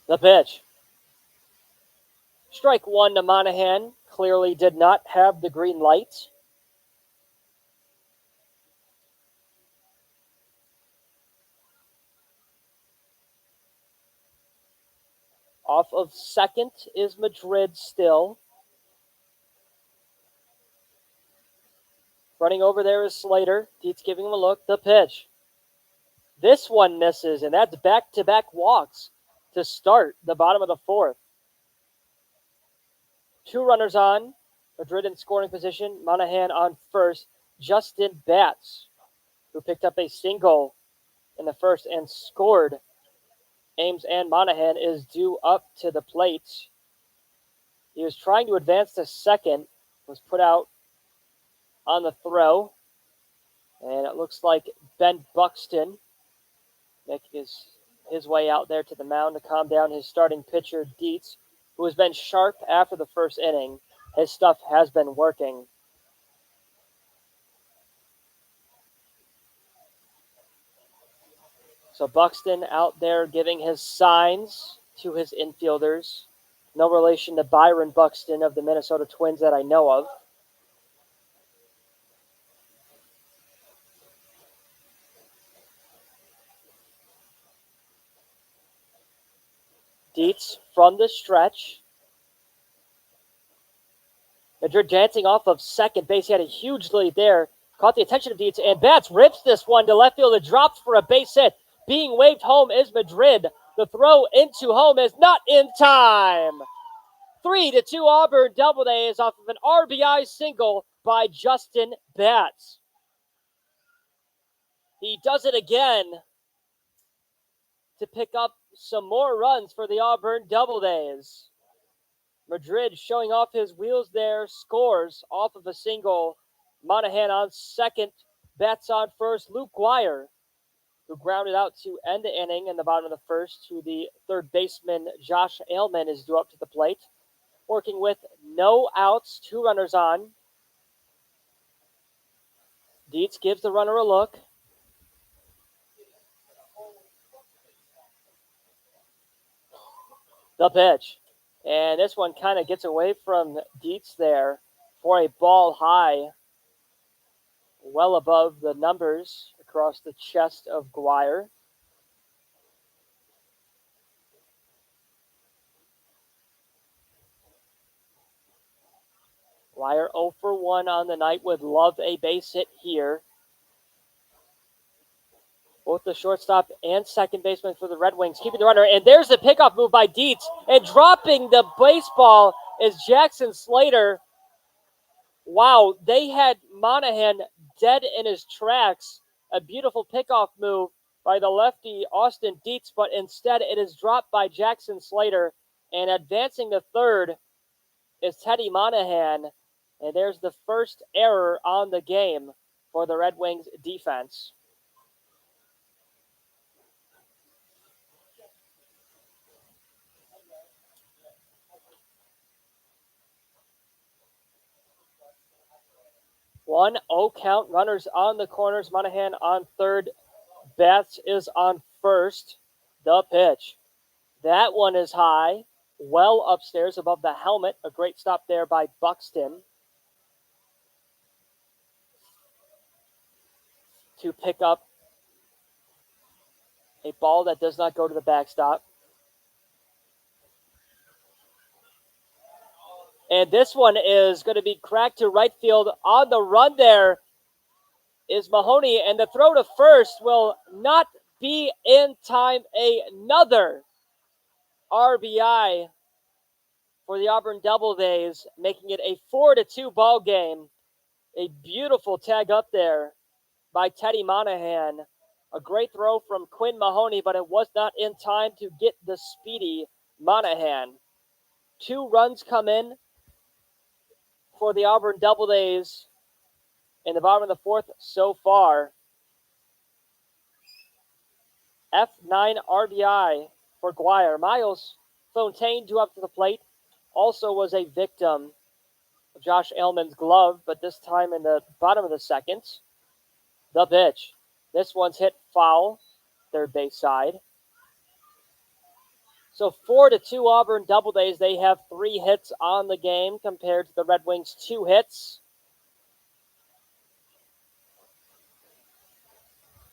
The pitch. Strike 1 to Monahan. Clearly did not have the green light. Off of second is Madrid still. Running over there is Slater. Dietz giving him a look. The pitch. This one misses, and that's back-to-back walks to start the bottom of the fourth. 2 runners on. Madrid in scoring position. Monahan on first. Justin Batts, who picked up a single in the first and scored. Ames and Monahan is due up to the plate. He was trying to advance to second. Was put out on the throw. And it looks like Ben Buxton making his way out there to the mound to calm down his starting pitcher, Dietz, who has been sharp after the first inning. His stuff has been working. So Buxton out there giving his signs to his infielders. No relation to Byron Buxton of the Minnesota Twins that I know of. Dietz from the stretch. Madrid dancing off of second base. He had a huge lead there. Caught the attention of Dietz, and Bats rips this one to left field. It drops for a base hit. Being waved home is Madrid. The throw into home is not in time. 3-2 Auburn Doubledays off of an RBI single by Justin Bats. He does it again to pick up some more runs for the Auburn Doubledays. Madrid showing off his wheels there, scores off of a single. Monahan on second, Bats on first. Luke Guire, who grounded out to end the inning in the bottom of the first to the third baseman Josh Ailman, is due up to the plate. Working with no outs, 2 runners on. Dietz gives the runner a look. The pitch. And this one kind of gets away from Dietz there for a ball high, well above the numbers across the chest of Guire. Guire 0 for 1 on the night, would love a base hit here. Both the shortstop and second baseman for the Red Wings keeping the runner. And there's the pickoff move by Dietz. And dropping the baseball is Jackson Slater. Wow, they had Monahan dead in his tracks. A beautiful pickoff move by the lefty Austin Dietz, but instead it is dropped by Jackson Slater. And advancing to third is Teddy Monahan. And there's the first error on the game for the Red Wings defense. One 0 count, runners on the corners. Monahan on third. Bats is on first. The pitch. That one is high, well upstairs above the helmet. A great stop there by Buxton to pick up a ball that does not go to the backstop. And this one is going to be cracked to right field. On the run there is Mahoney, and the throw to first will not be in time. Another RBI for the Auburn Doubledays, making it a 4-2 ball game. A beautiful tag up there by Teddy Monahan. A great throw from Quinn Mahoney, but it was not in time to get the speedy Monahan. 2 runs come in for the Auburn Doubledays in the bottom of the fourth so far. F9 RBI for Guire. Miles Fontaine due up to the plate. Also was a victim of Josh Ailman's glove, but this time in the bottom of the second. The pitch. This one's hit foul, third base side. So 4-2 Auburn Doubledays. They have 3 hits on the game compared to the Red Wings' 2 hits.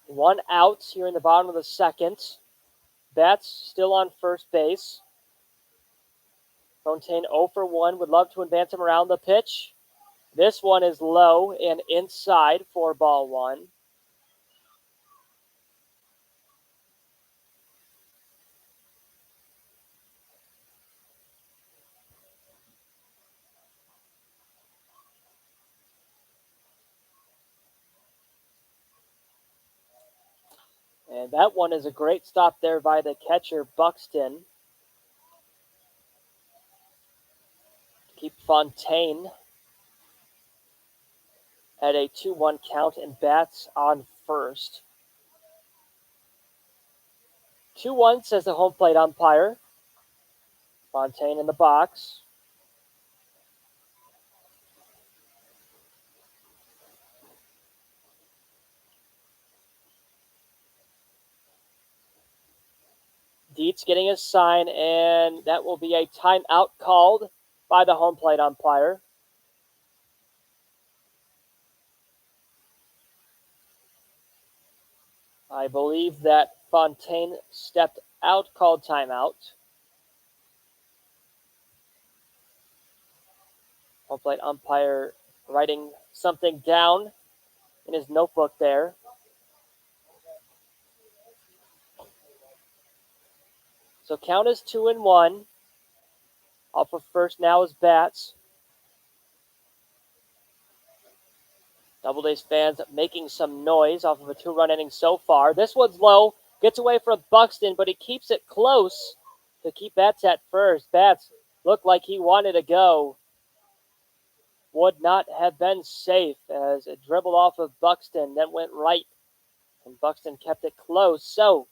1 out here in the bottom of the second. Bats still on first base. Fontaine 0 for 1. Would love to advance him around the pitch. This one is low and inside for ball 1. And that one is a great stop there by the catcher, Buxton. Keep Fontaine at a 2-1 count, and Bats on first. 2-1 says the home plate umpire. Fontaine in the box. Dietz getting a sign, and that will be a timeout called by the home plate umpire. I believe that Fontaine stepped out, called timeout. Home plate umpire writing something down in his notebook there. So count is 2-1. Up for first now is Bats. Doubledays fans making some noise off of a 2-run inning so far. This one's low. Gets away from Buxton, but he keeps it close to keep Bats at first. Bats looked like he wanted to go. Would not have been safe as it dribbled off of Buxton, then went right. And Buxton kept it close. So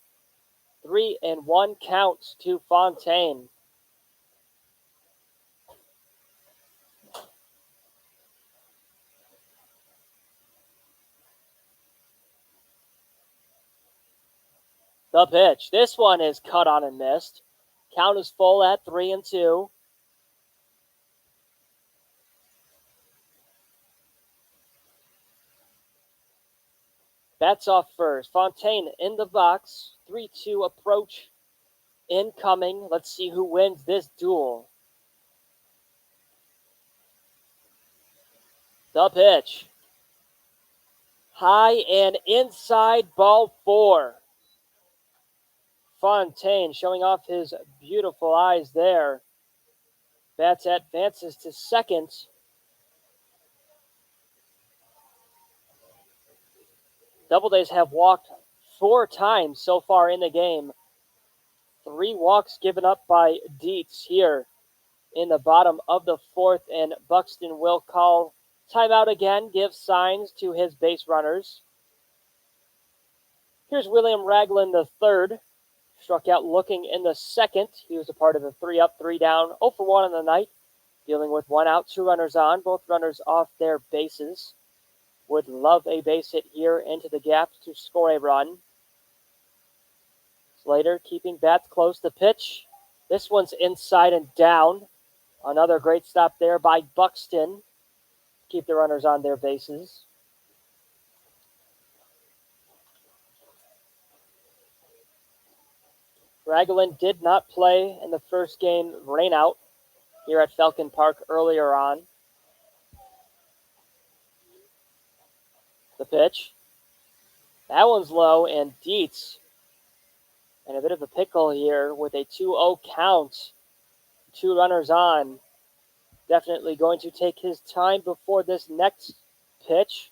3-1 count to Fontaine. The pitch. This one is cut on and missed. Count is full at 3-2. Bats off first. Fontaine in the box. 3-2 approach incoming. Let's see who wins this duel. The pitch. High and inside, ball 4. Fontaine showing off his beautiful eyes there. Bats advances to second. Doubledays have walked 4 times so far in the game. 3 walks given up by Dietz here in the bottom of the 4th, and Buxton will call timeout again, give signs to his base runners. Here's William Ragland III. Struck out looking in the 2nd. He was a part of the 3-up, 3-down, 0 for 1 on the night. Dealing with 1 out, 2 runners on, both runners off their bases. Would love a base hit here into the gap to score a run. Slater keeping Bats close. The pitch. This one's inside and down. Another great stop there by Buxton. Keep the runners on their bases. Ragland did not play in the first game rainout here at Falcon Park earlier on. The pitch. That one's low, and Dietz in a bit of a pickle here with a 2-0 count. 2 runners on. Definitely going to take his time before this next pitch.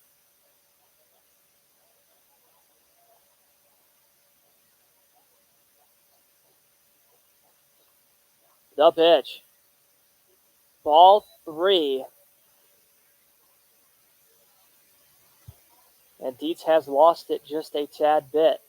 The pitch. Ball 3. And Dietz has lost it just a tad bit.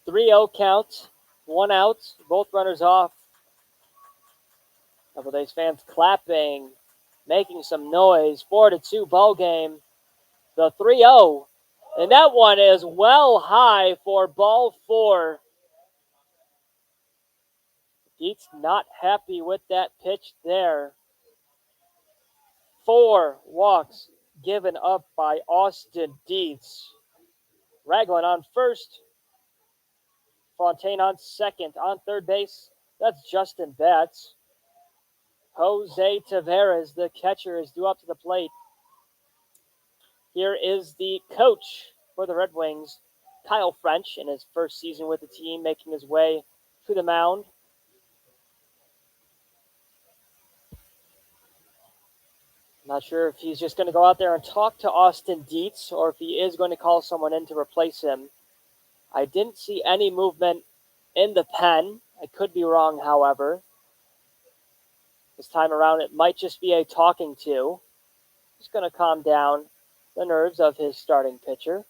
Three-0 count. 1 out. Both runners off. Doubledays fans clapping, making some noise. 4-2 ball game. The 3-0. And that one is well high for ball 4. Dietz not happy with that pitch there. 4 walks given up by Austin Dietz. Ragland on first. Fontaine on second. On third base, that's Justin Bats. Jose Taveras, the catcher, is due up to the plate. Here is the coach for the Red Wings, Kyle French, in his first season with the team, making his way to the mound. Not sure if he's just going to go out there and talk to Austin Dietz or if he is going to call someone in to replace him. I didn't see any movement in the pen. I could be wrong, however. This time around, it might just be a talking to. Just going to calm down the nerves of his starting pitcher.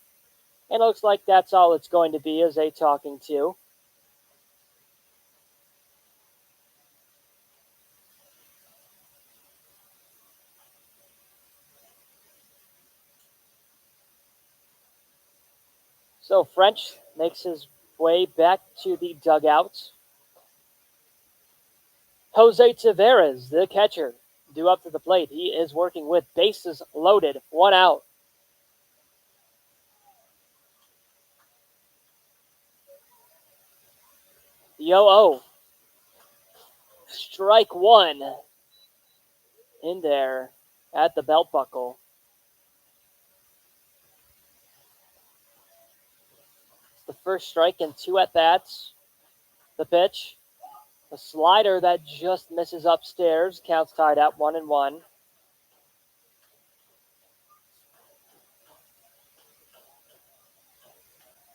And it looks like that's all it's going to be, is a talking to. So French makes his way back to the dugout. Jose Taveras, the catcher, due up to the plate. He is working with bases loaded, 1 out. The 0-0. Strike one in there at the belt buckle. It's the first strike in 2 at-bats. The pitch. A slider that just misses upstairs. Counts tied at 1-1.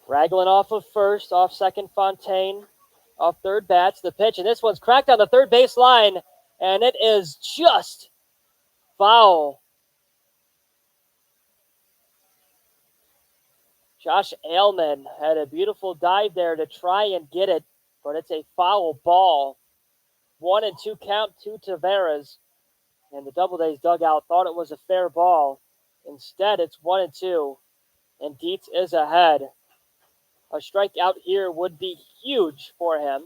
Raglan off of first, off second Fontaine, off third bats. The pitch, and this one's cracked on the third base line, and it is just foul. Josh Ailman had a beautiful dive there to try and get it, but it's a foul ball. 1-2 count to Tavares, and the Doubledays dugout thought it was a fair ball. Instead, it's 1-2, and Dietz is ahead. A strikeout here would be huge for him.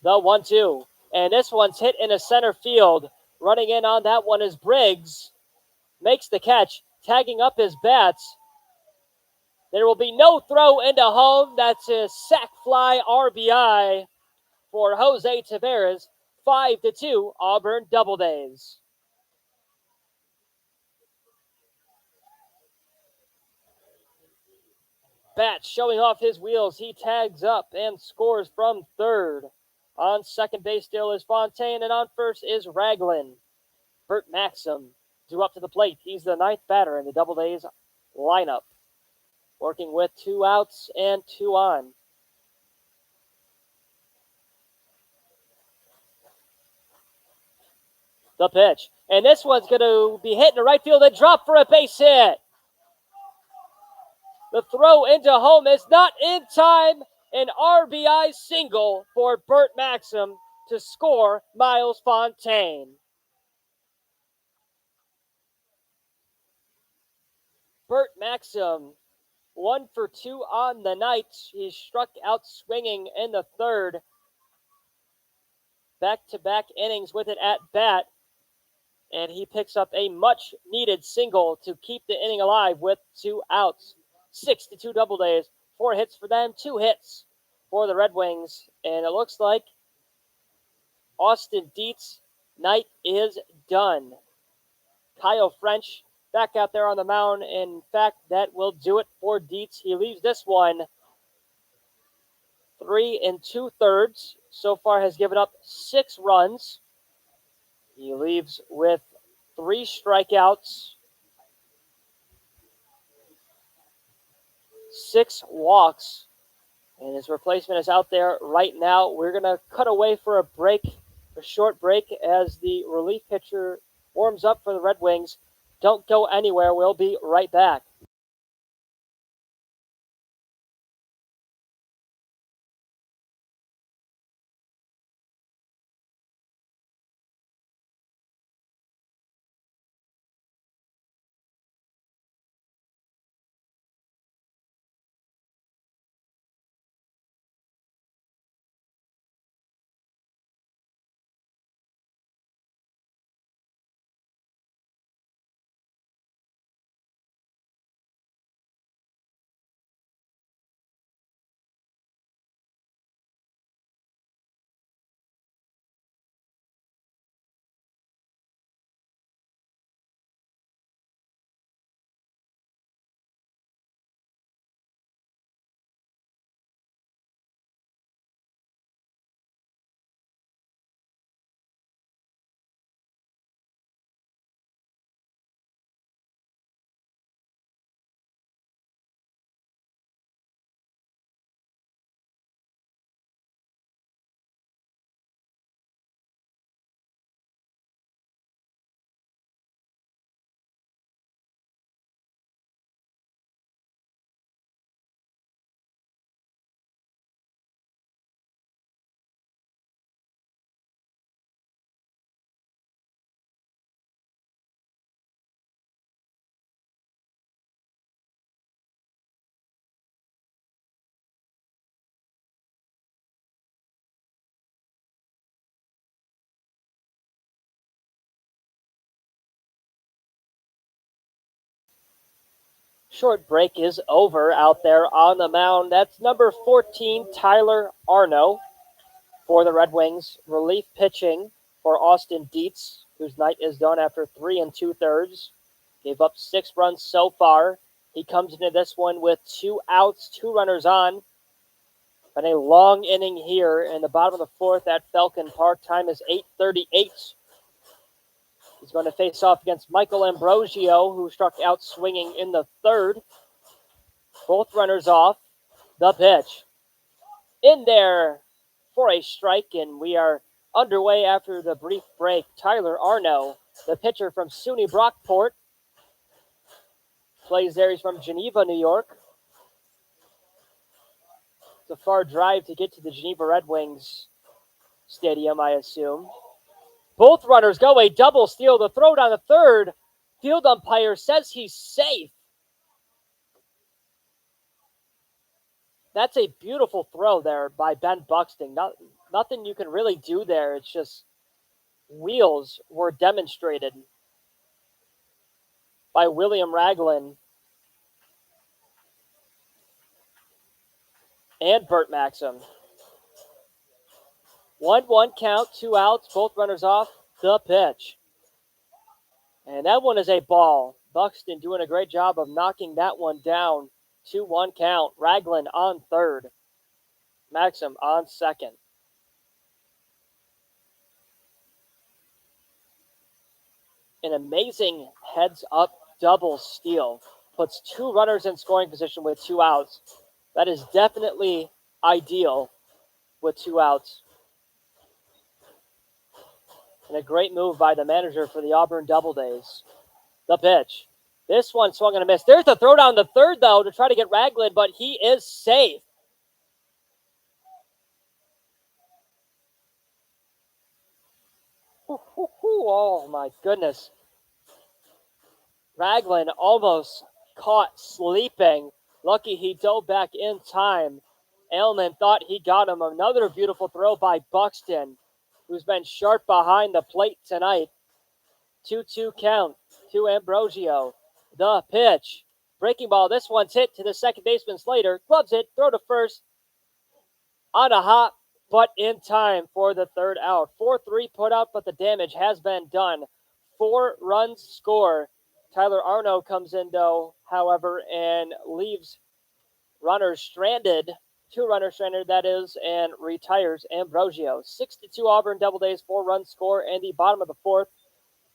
The 1-2, and this one's hit into center field. Running in on that one is Briggs. Makes the catch, tagging up his bats. There will be no throw into home. That's a sac fly RBI for Jose Tavares. 5-2, Auburn Doubledays. Bat showing off his wheels. He tags up and scores from third. On second base still is Fontaine, and on first is Raglan. Bert Maxim drew up to the plate. He's the 9th batter in the Doubledays lineup, working with 2 outs and 2 on. The pitch, and this one's going to be hit in right field and drop for a base hit. The throw into home is not in time. An RBI single for Bert Maxim to score Miles Fontaine. Bert Maxim, 1 for 2 on the night. He struck out swinging in the third. Back-to-back innings with it at bat. And he picks up a much-needed single to keep the inning alive with 2 outs. 6-2 Doubledays. 4 hits for them, 2 hits for the Red Wings. And it looks like Austin Dietz' night is done. Kyle French back out there on the mound. In fact, that will do it for Dietz. He leaves this one 3 2/3. So far has given up 6 runs. He leaves with 3 strikeouts, 6 walks, and his replacement is out there right now. We're going to cut away for a short break as the relief pitcher warms up for the Red Wings. Don't go anywhere. We'll be right back. short break is over out there on the mound. That's number 14, Tyler Arno for the Red Wings. Relief pitching for Austin Dietz, whose night is done after 3 2/3. Gave up 6 runs so far. He comes into this one with 2 outs, 2 runners on. Been a long inning here in the bottom of the 4th at Falcon Park. Time is 8:38. He's going to face off against Michael Ambrosio, who struck out swinging in the 3rd. Both runners off. The pitch. In there for a strike, and we are underway after the brief break. Tyler Arno, the pitcher from SUNY Brockport, plays there. He's from Geneva, New York. It's a far drive to get to the Geneva Red Wings stadium, I assume. Both runners go, a double steal. The throw down the 3rd. Field umpire says he's safe. That's a beautiful throw there by Ben Buxton. Nothing you can really do there. It's just wheels were demonstrated by William Ragland and Burt Maxim. 1-1 count, 2 outs, both runners off. The pitch. And that one is a ball. Buxton doing a great job of knocking that one down. 2-1 count. Ragland on 3rd. Maxim on 2nd. An amazing heads-up double steal. Puts 2 runners in scoring position with 2 outs. That is definitely ideal with 2 outs. And a great move by the manager for the Auburn Doubledays. The pitch. This one swung and a miss. There's the throw down the 3rd, though, to try to get Ragland, but he is safe. Oh, my goodness. Ragland almost caught sleeping. Lucky he dove back in time. Ailman thought he got him. Another beautiful throw by Buxton, who's been sharp behind the plate tonight. 2-2 count to Ambrosio. The pitch. Breaking ball. This one's hit to the second baseman Slater. Gloves it. Throw to first. On a hop, but in time for the 3rd out. 4-3 put out, but the damage has been done. 4 runs score. Tyler Arno comes in, though, however, and leaves runners stranded. 2 runners stranded, that is, and retires Ambrosio. 6-2 Auburn Doubledays, 4 runs score, and the bottom of the 4th.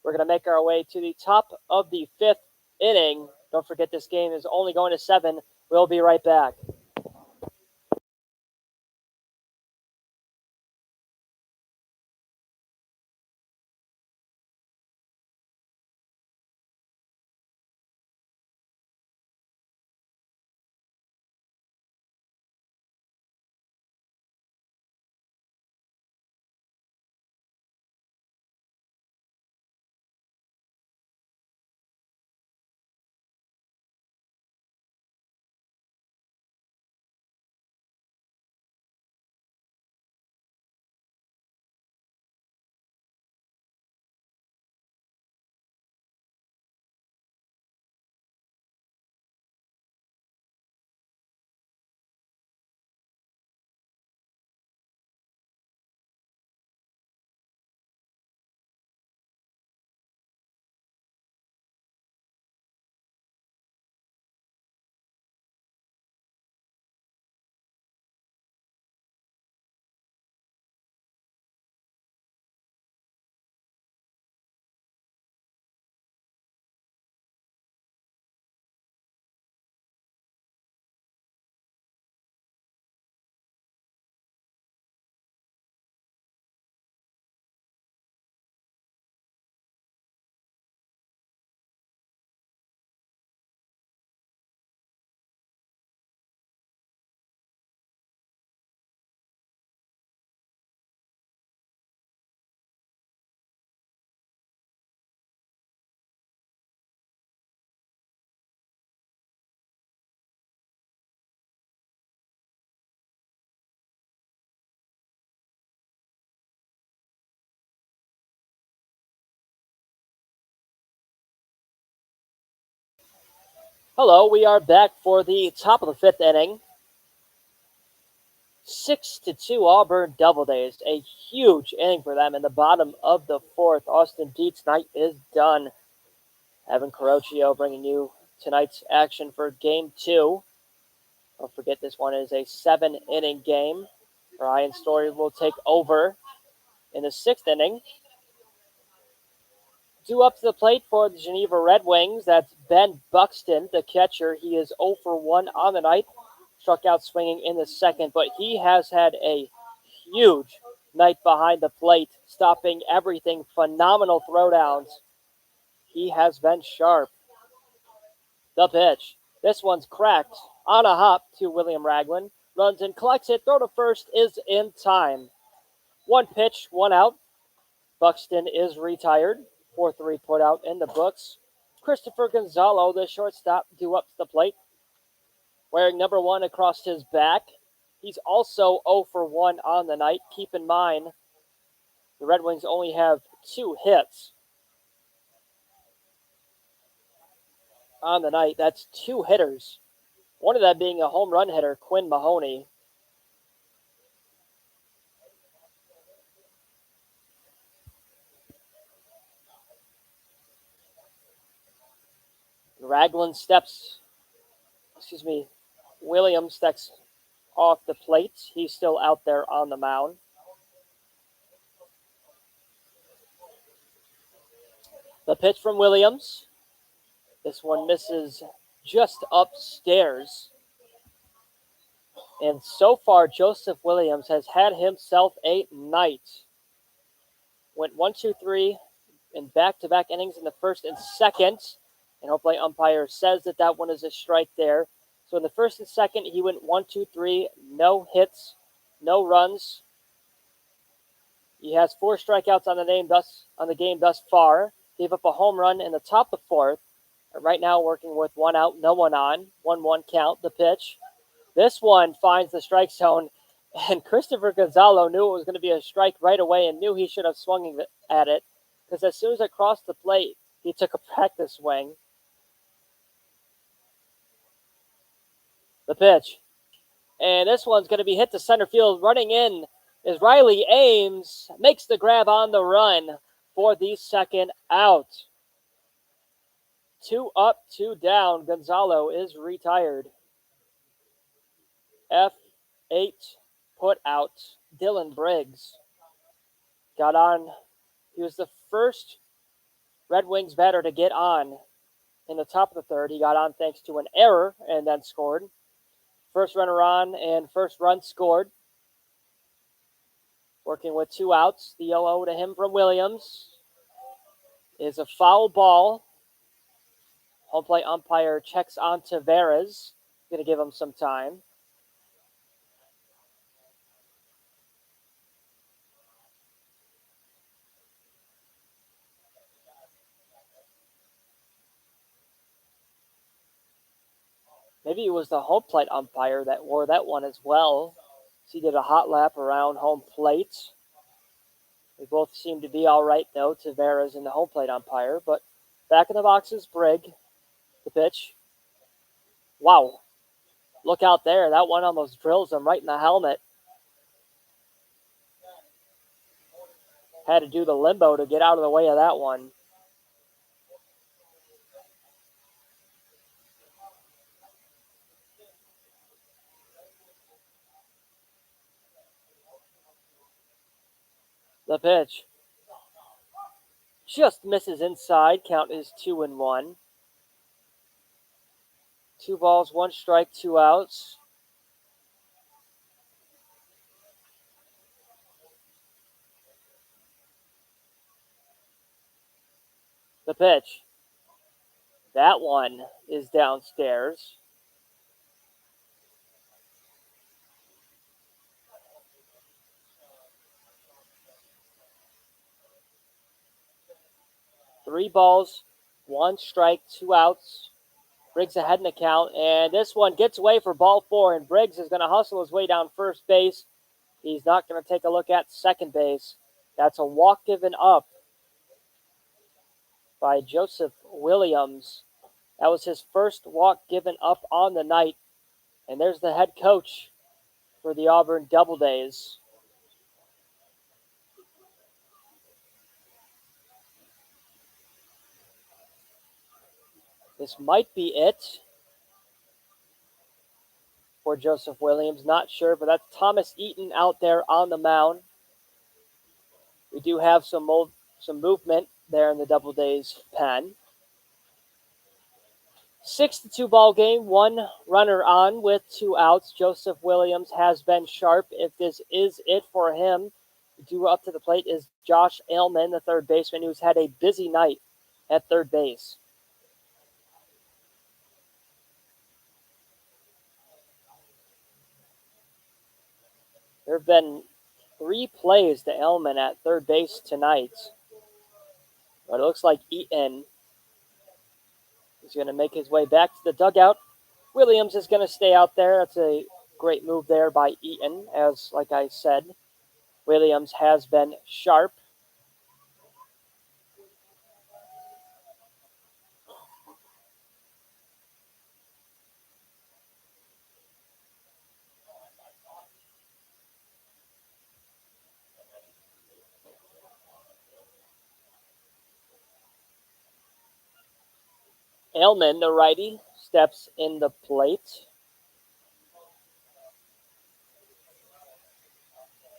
We're going to make our way to the top of the 5th inning. Don't forget, this game is only going to 7. We'll be right back. Hello, we are back for the top of the fifth inning. 6-2 Auburn Doubledays. A huge inning for them in the bottom of the fourth. Austin Dietz' night is done. Evan Carocchio bringing you tonight's action for game 2. Don't forget this one is a 7-inning game. Ryan Story will take over in the 6th inning. Due up to the plate for the Geneva Red Wings, that's Ben Buxton, the catcher. He is 0 for 1 on the night. Struck out swinging in the 2nd, but he has had a huge night behind the plate, stopping everything. Phenomenal throwdowns. He has been sharp. The pitch. This one's cracked on a hop to William Ragland. Runs and collects it. Throw to first is in time. 1 pitch, 1 out. Buxton is retired. 4-3 put out in the books. Christopher Gonzalo, the shortstop, due up to the plate. Wearing number 1 across his back. He's also 0 for 1 on the night. Keep in mind, the Red Wings only have 2 hits on the night. That's 2 hitters. One of them being a home run hitter, Quinn Mahoney. Williams steps off the plate. He's still out there on the mound. The pitch from Williams. This one misses just upstairs. And so far, Joseph Williams has had himself a night. Went 1-2-3 in back-to-back innings in the 1st and 2nd. And hopefully umpire says that one is a strike there. So in the 1st and 2nd, he went 1-2-3, no hits, no runs. He has 4 strikeouts on the game thus far. Gave up a home run in the top of the 4th. Right now working with 1 out, no one on. 1-1 count, the pitch. This one finds the strike zone, and Christopher Gonzalo knew it was going to be a strike right away and knew he should have swung at it, because as soon as it crossed the plate, he took a practice swing. The pitch. And this one's going to be hit to center field. Running in is Riley Ames. Makes the grab on the run for the 2nd out. 2 up, 2 down. Gonzalo is retired. F8 put out. Dylan Briggs got on. He was the first Red Wings batter to get on in the top of the 3rd. He got on thanks to an error and then scored. First runner on and first run scored. Working with 2 outs. The 0-0 to him from Williams is a foul ball. Home plate umpire checks on Tavares. Going to give him some time. Maybe it was the home plate umpire that wore that one as well. He did a hot lap around home plate. They both seem to be all right, though, Tavares and the home plate umpire. But back in the box is Brigg. The pitch. Wow. Look out there. That one almost drills him right in the helmet. Had to do the limbo to get out of the way of that one. The pitch. Just misses inside. Count is 2-1. 2 balls, 1 strike, 2 outs. The pitch. That one is downstairs. Three balls, 1 strike, 2 outs. Briggs ahead in the count, and this one gets away for ball 4, and Briggs is going to hustle his way down first base. He's not going to take a look at second base. That's a walk given up by Joseph Williams. That was his first walk given up on the night. And there's the head coach for the Auburn Doubledays. This might be it for Joseph Williams. Not sure, but that's Thomas Eaton out there on the mound. We do have some movement there in the Doubledays pen. 6-2 ball game, one runner on with 2 outs. Joseph Williams has been sharp. If this is it for him, due up to the plate is Josh Ailman, the third baseman, who's had a busy night at third base. There have been 3 plays to Ailman at third base tonight. But it looks like Eaton is going to make his way back to the dugout. Williams is going to stay out there. That's a great move there by Eaton, as like I said, Williams has been sharp. Ailman, the righty, steps in the plate.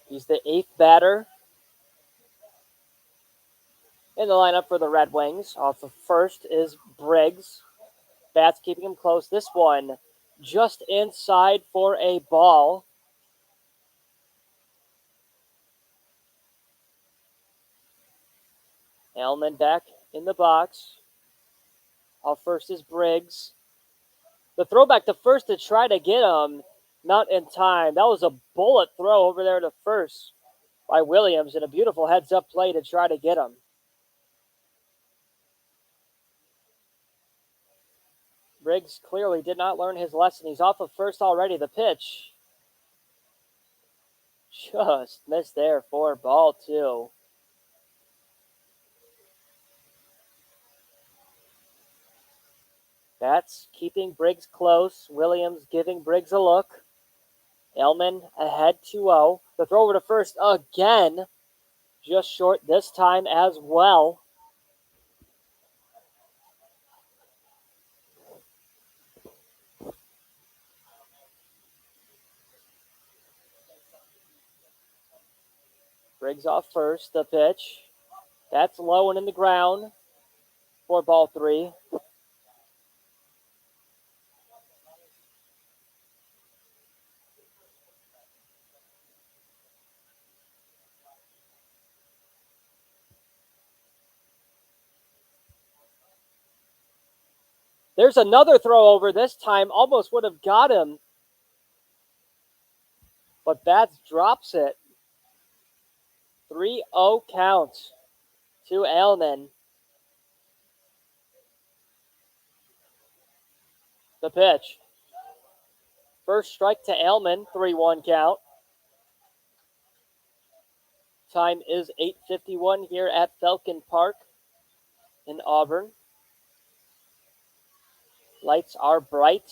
He's the 8th batter in the lineup for the Red Wings. Off of first is Briggs. Bats keeping him close. This one just inside for a ball. Ailman back in the box. Off first is Briggs. The throwback to first to try to get him, not in time. That was a bullet throw over there to first by Williams, and a beautiful heads-up play to try to get him. Briggs clearly did not learn his lesson. He's off of first already. The pitch just missed there for ball 2. Bats keeping Briggs close. Williams giving Briggs a look. Ailman ahead 2-0. The throw over to first again. Just short this time as well. Briggs off first. The pitch. That's low and in the ground for ball 3. There's another throw over this time. Almost would have got him. But Bats drops it. 3-0 count to Ailman. The pitch. First strike to Ailman. 3-1 count. Time is 8:51 here at Falcon Park in Auburn. Lights are bright.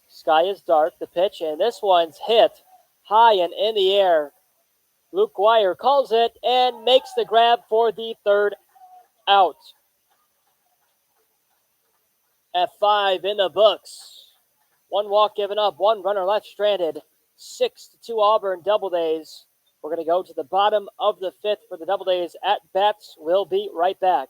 Sky is dark. The pitch, and this one's hit high and in the air. Luke Guire calls it and makes the grab for the third out. At 5 in the books. 1 walk given up, 1 runner left stranded. 6-2 Auburn Doubledays. We're going to go to the bottom of the 5th for the Doubledays at bats. We'll be right back.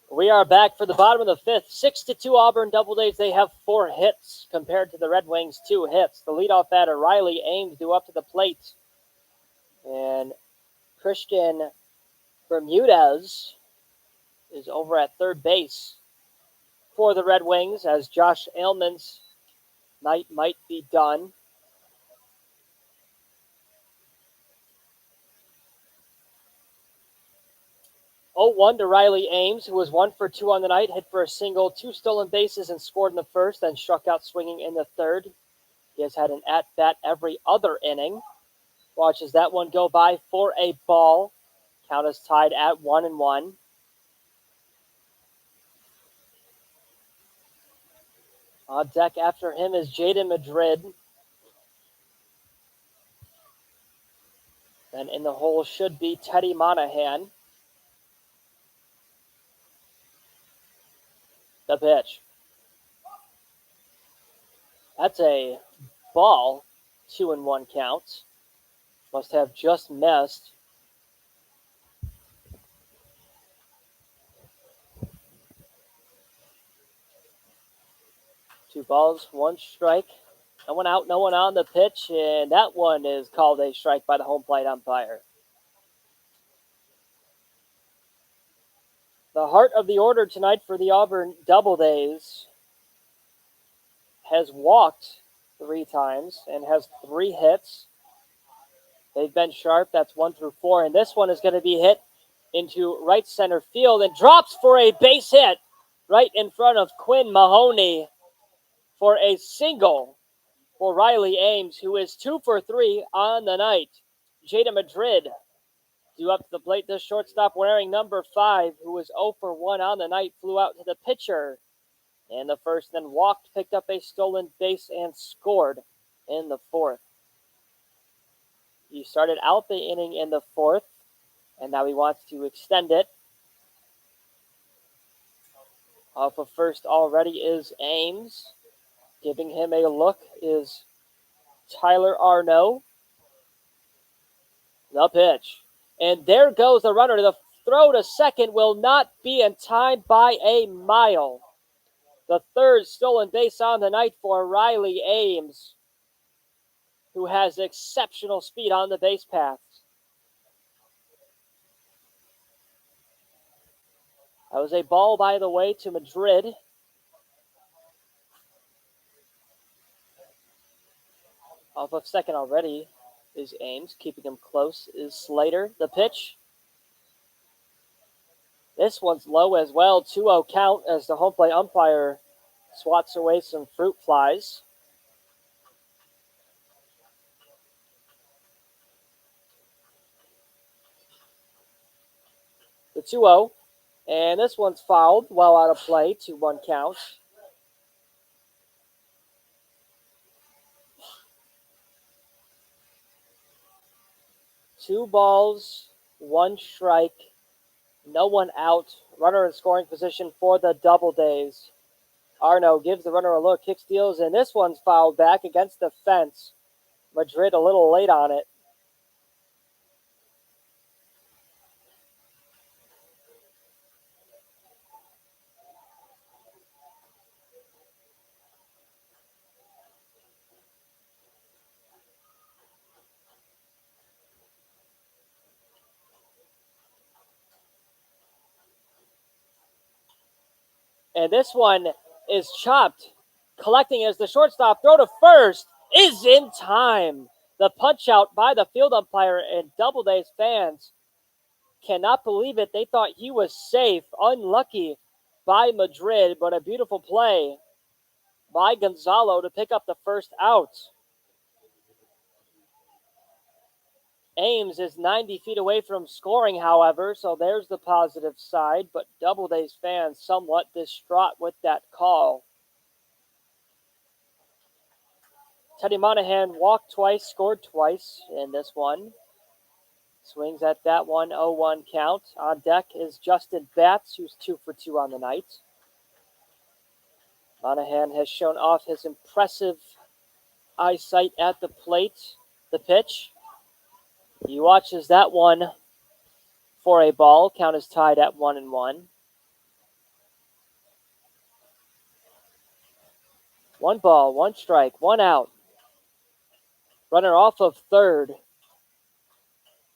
We are back for the bottom of the fifth. 6-2 Auburn Doubledays. They have 4 hits compared to the Red Wings' 2 hits. The leadoff batter, Riley Ames, due up to the plate. And Christian Bermudez is over at third base for the Red Wings as Josh Ailman's night might be done. Oh, 1 to Riley Ames, who was 1 for 2 on the night, hit for a single, 2 stolen bases, and scored in the first, then struck out swinging in the third. He has had an at-bat every other inning. Watches that one go by for a ball. Count is tied at 1-1. On deck after him is Jaden Madrid. Then in the hole should be Teddy Monahan. The pitch. That's a ball. 2-1 count. Must have just missed. Two balls, 1 strike. No one out, no one on the pitch, and that one is called a strike by the home plate umpire. The heart of the order tonight for the Auburn Doubledays has walked 3 times and has 3 hits. They've been sharp. That's 1 through 4. And this one is going to be hit into right center field and drops for a base hit right in front of Quinn Mahoney for a single for Riley Ames, who is 2 for 3 on the night. Jada Madrid due up to the plate. This shortstop wearing number 5, who was 0 for 1 on the night, flew out to the pitcher in the first, then walked, picked up a stolen base, and scored in the 4th. He started out the inning in the 4th, and now he wants to extend it. Off of first already is Ames. Giving him a look is Tyler Arno. The pitch. And there goes the runner. The throw to second will not be in time by a mile. The 3rd stolen base on the night for Riley Ames, who has exceptional speed on the base paths. That was a ball, by the way, to Madrid. Off of second already is Ames. Keeping him close is Slater. The pitch. This one's low as well. 2-0 count as the home plate umpire swats away some fruit flies. The 2-0. And this one's fouled. Well out of play. 2-1 count. Two balls, 1 strike, no one out. Runner in scoring position for the Doubledays. Arno gives the runner a look, kick steals, and this one's fouled back against the fence. Madrid a little late on it. And this one is chopped. Collecting as the shortstop. Throw to first is in time. The punch out by the field umpire, and Doubledays fans cannot believe it. They thought he was safe. Unlucky by Madrid, but a beautiful play by Gonzalo to pick up the first out. Ames is 90 feet away from scoring, however, so there's the positive side, but Doubledays fans somewhat distraught with that call. Teddy Monahan walked twice, scored twice in this one. Swings at that one, 0-1 count. On deck is Justin Batts, who's 2 for 2 on the night. Monahan has shown off his impressive eyesight at the plate. The pitch. He watches that one for a ball. Count is tied at 1-1. 1 ball, 1 strike, 1 out. Runner off of third.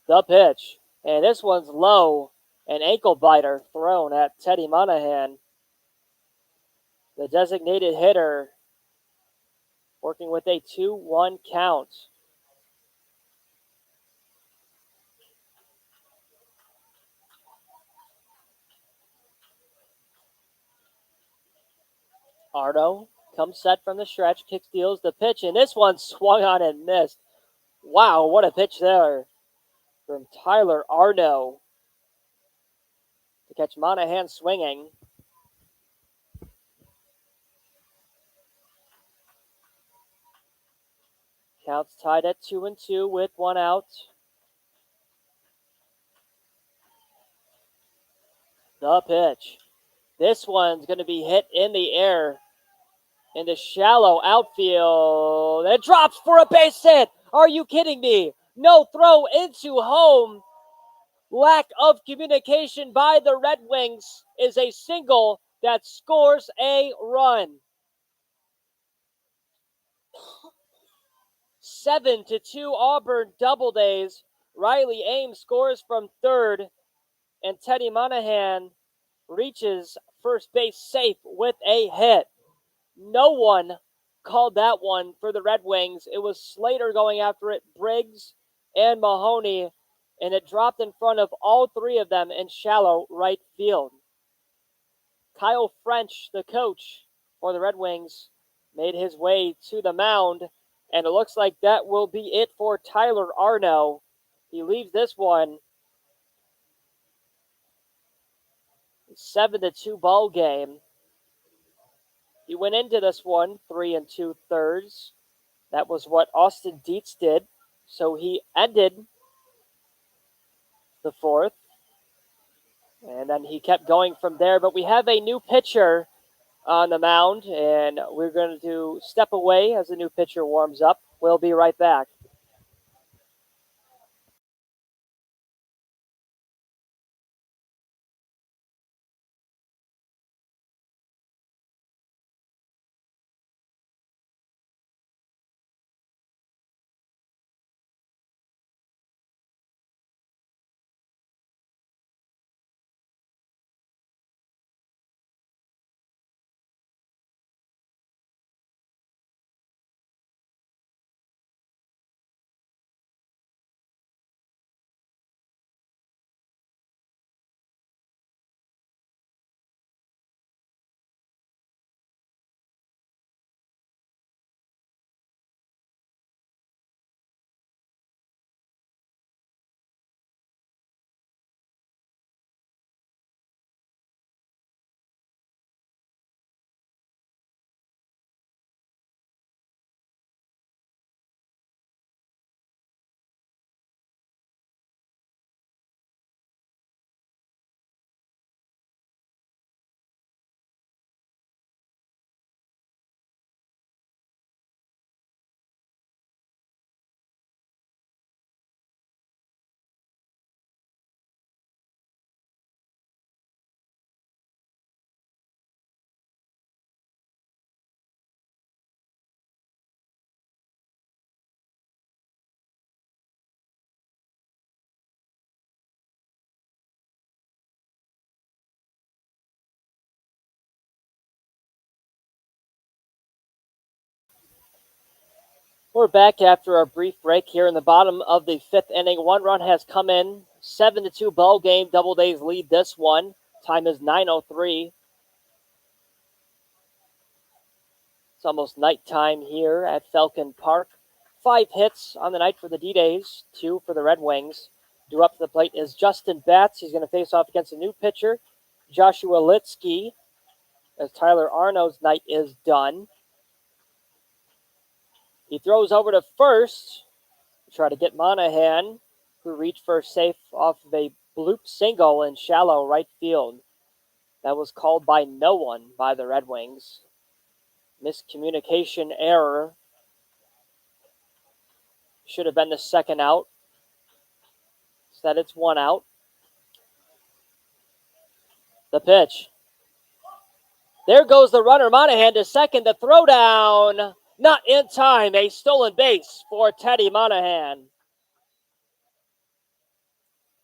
The pitch. And this one's low. An ankle biter thrown at Teddy Monahan. The designated hitter working with a 2-1 count. Arno comes set from the stretch, kick steals the pitch, and this one swung on and missed. Wow, what a pitch there from Tyler Arno to catch Monahan swinging. Counts tied at 2-2 with 1 out. The pitch. This one's going to be hit in the air in the shallow outfield. It drops for a base hit. Are you kidding me? No throw into home. Lack of communication by the Red Wings is a single that scores a run. 7-2 Auburn Doubledays. Riley Ames scores from third, and Teddy Monahan reaches first base safe with a hit. No one called that one for the Red Wings. It was Slater going after it, Briggs, and Mahoney, and it dropped in front of all three of them in shallow right field. Kyle French, the coach for the Red Wings, made his way to the mound, and it looks like that will be it for Tyler Arno. He leaves this one 7-2 ball game. He went into this one 3 2/3. That was what Austin Dietz did. So he ended the fourth. And then he kept going from there. But we have a new pitcher on the mound, and we're going to step away as the new pitcher warms up. We'll be right back. We're back after our brief break here in the bottom of the fifth inning. 1 run has come in. 7-2 ball game. Doubledays lead this one. Time is 9:03. It's almost nighttime here at Falcon Park. 5 hits on the night for the D-Days, 2 for the Red Wings. Due up to the plate is Justin Batts. He's going to face off against a new pitcher, Joshua Litsky, as Tyler Arno's night is done. He throws over to first to try to get Monahan, who reached first safe off of a bloop single in shallow right field. That was called by no one by the Red Wings. Miscommunication error. Should have been the second out. Instead, it's 1 out. The pitch. There goes the runner. Monahan to second. The throw down. Not in time. A stolen base for Teddy Monahan.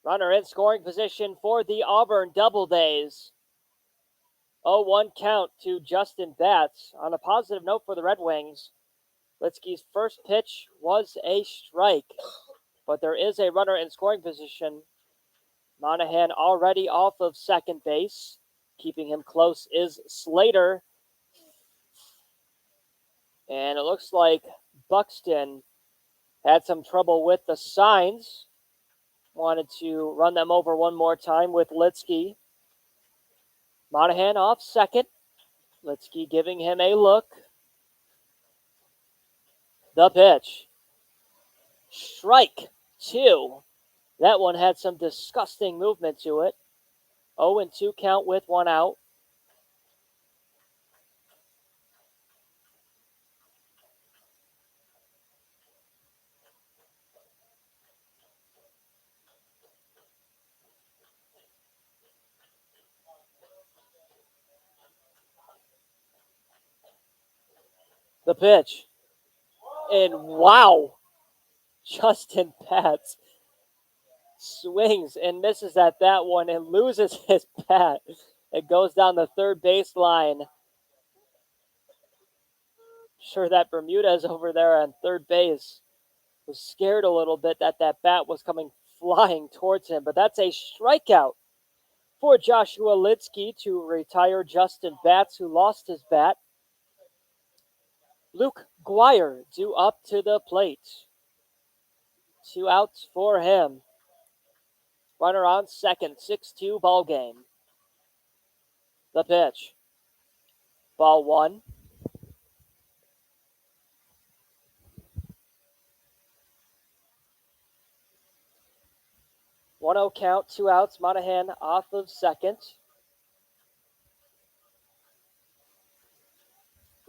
Runner in scoring position for the Auburn Doubledays. 0-1 count to Justin Batts. On a positive note for the Red Wings, Litsky's first pitch was a strike, but there is a runner in scoring position. Monahan already off of second base. Keeping him close is Slater. And it looks like Buxton had some trouble with the signs. Wanted to run them over one more time with Litsky. Monahan off second. Litsky giving him a look. The pitch. Strike 2. That one had some disgusting movement to it. 0-2 count with one out. The pitch. And wow, Justin Batts swings and misses at that one and loses his bat. It goes down the third baseline. Sure that Bermudez over there on third base was scared a little bit that that bat was coming flying towards him, but that's a strikeout for Joshua Litsky to retire Justin Batts, who lost his bat. Luke Guire due up to the plate. 2 outs for him. Runner on second, 6-2 ball game. The pitch. Ball 1. One-0 count, 2 outs. Monahan off of second.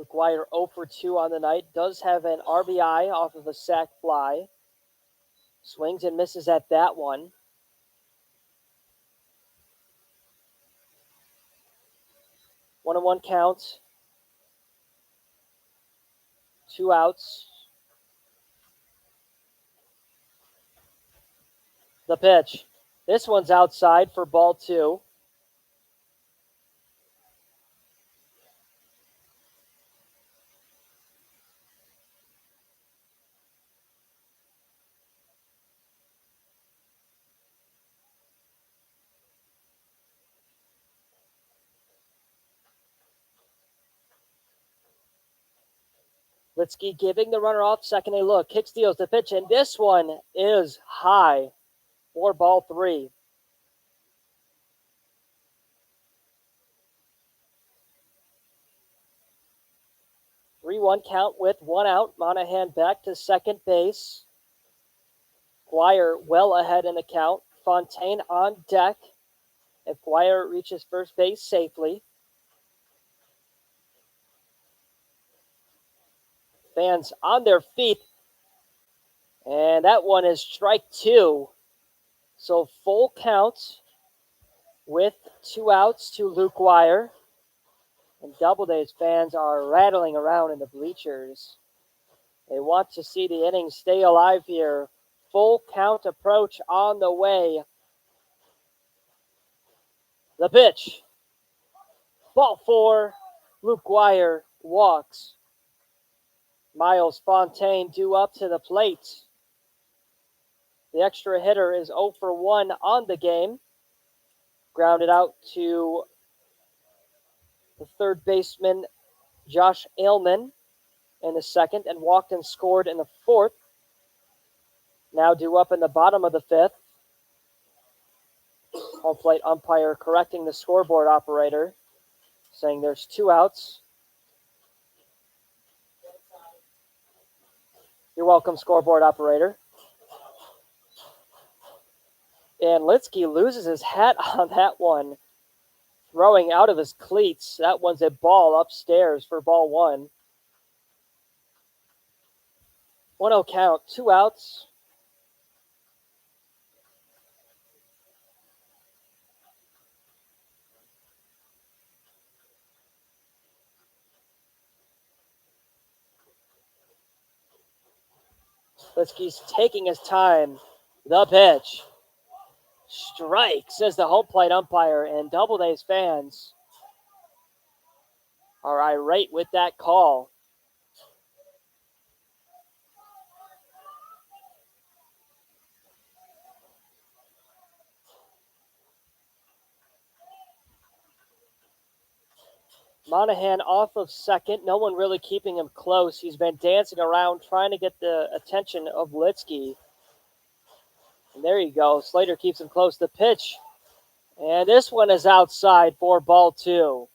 McGuire 0 for 2 on the night. Does have an RBI off of a sac fly. Swings and misses at that one. 1-1 count. 2 outs. The pitch. This one's outside for ball 2. Litsky giving the runner off second a look. Kick steals the pitch, and this one is high for ball 3. Three-one count with 1 out. Monahan back to second base. Guire well ahead in the count. Fontaine on deck. If Guire reaches first base safely. Fans on their feet. And that one is strike 2. So full count with 2 outs to Luke Guire. And Doubledays fans are rattling around in the bleachers. They want to see the inning stay alive here. Full count approach on the way. The pitch. Ball 4. Luke Guire walks. Miles Fontaine due up to the plate. The extra hitter is 0 for 1 on the game. Grounded out to the third baseman, Josh Ailman, in the second, and walked and scored in the fourth. Now due up in the bottom of the fifth. Home plate umpire correcting the scoreboard operator, saying there's 2 outs. You're welcome, scoreboard operator. And Litsky loses his hat on that one, throwing out of his cleats. That one's a ball upstairs for ball 1. 1-0 count, 2 outs. Litsky's taking his time. The pitch. Strike, says the home plate umpire, and Doubledays fans are irate with that call. Monahan off of second. No one really keeping him close. He's been dancing around trying to get the attention of Litsky. And there you go. Slater keeps him close. The pitch. And this one is outside for ball 2.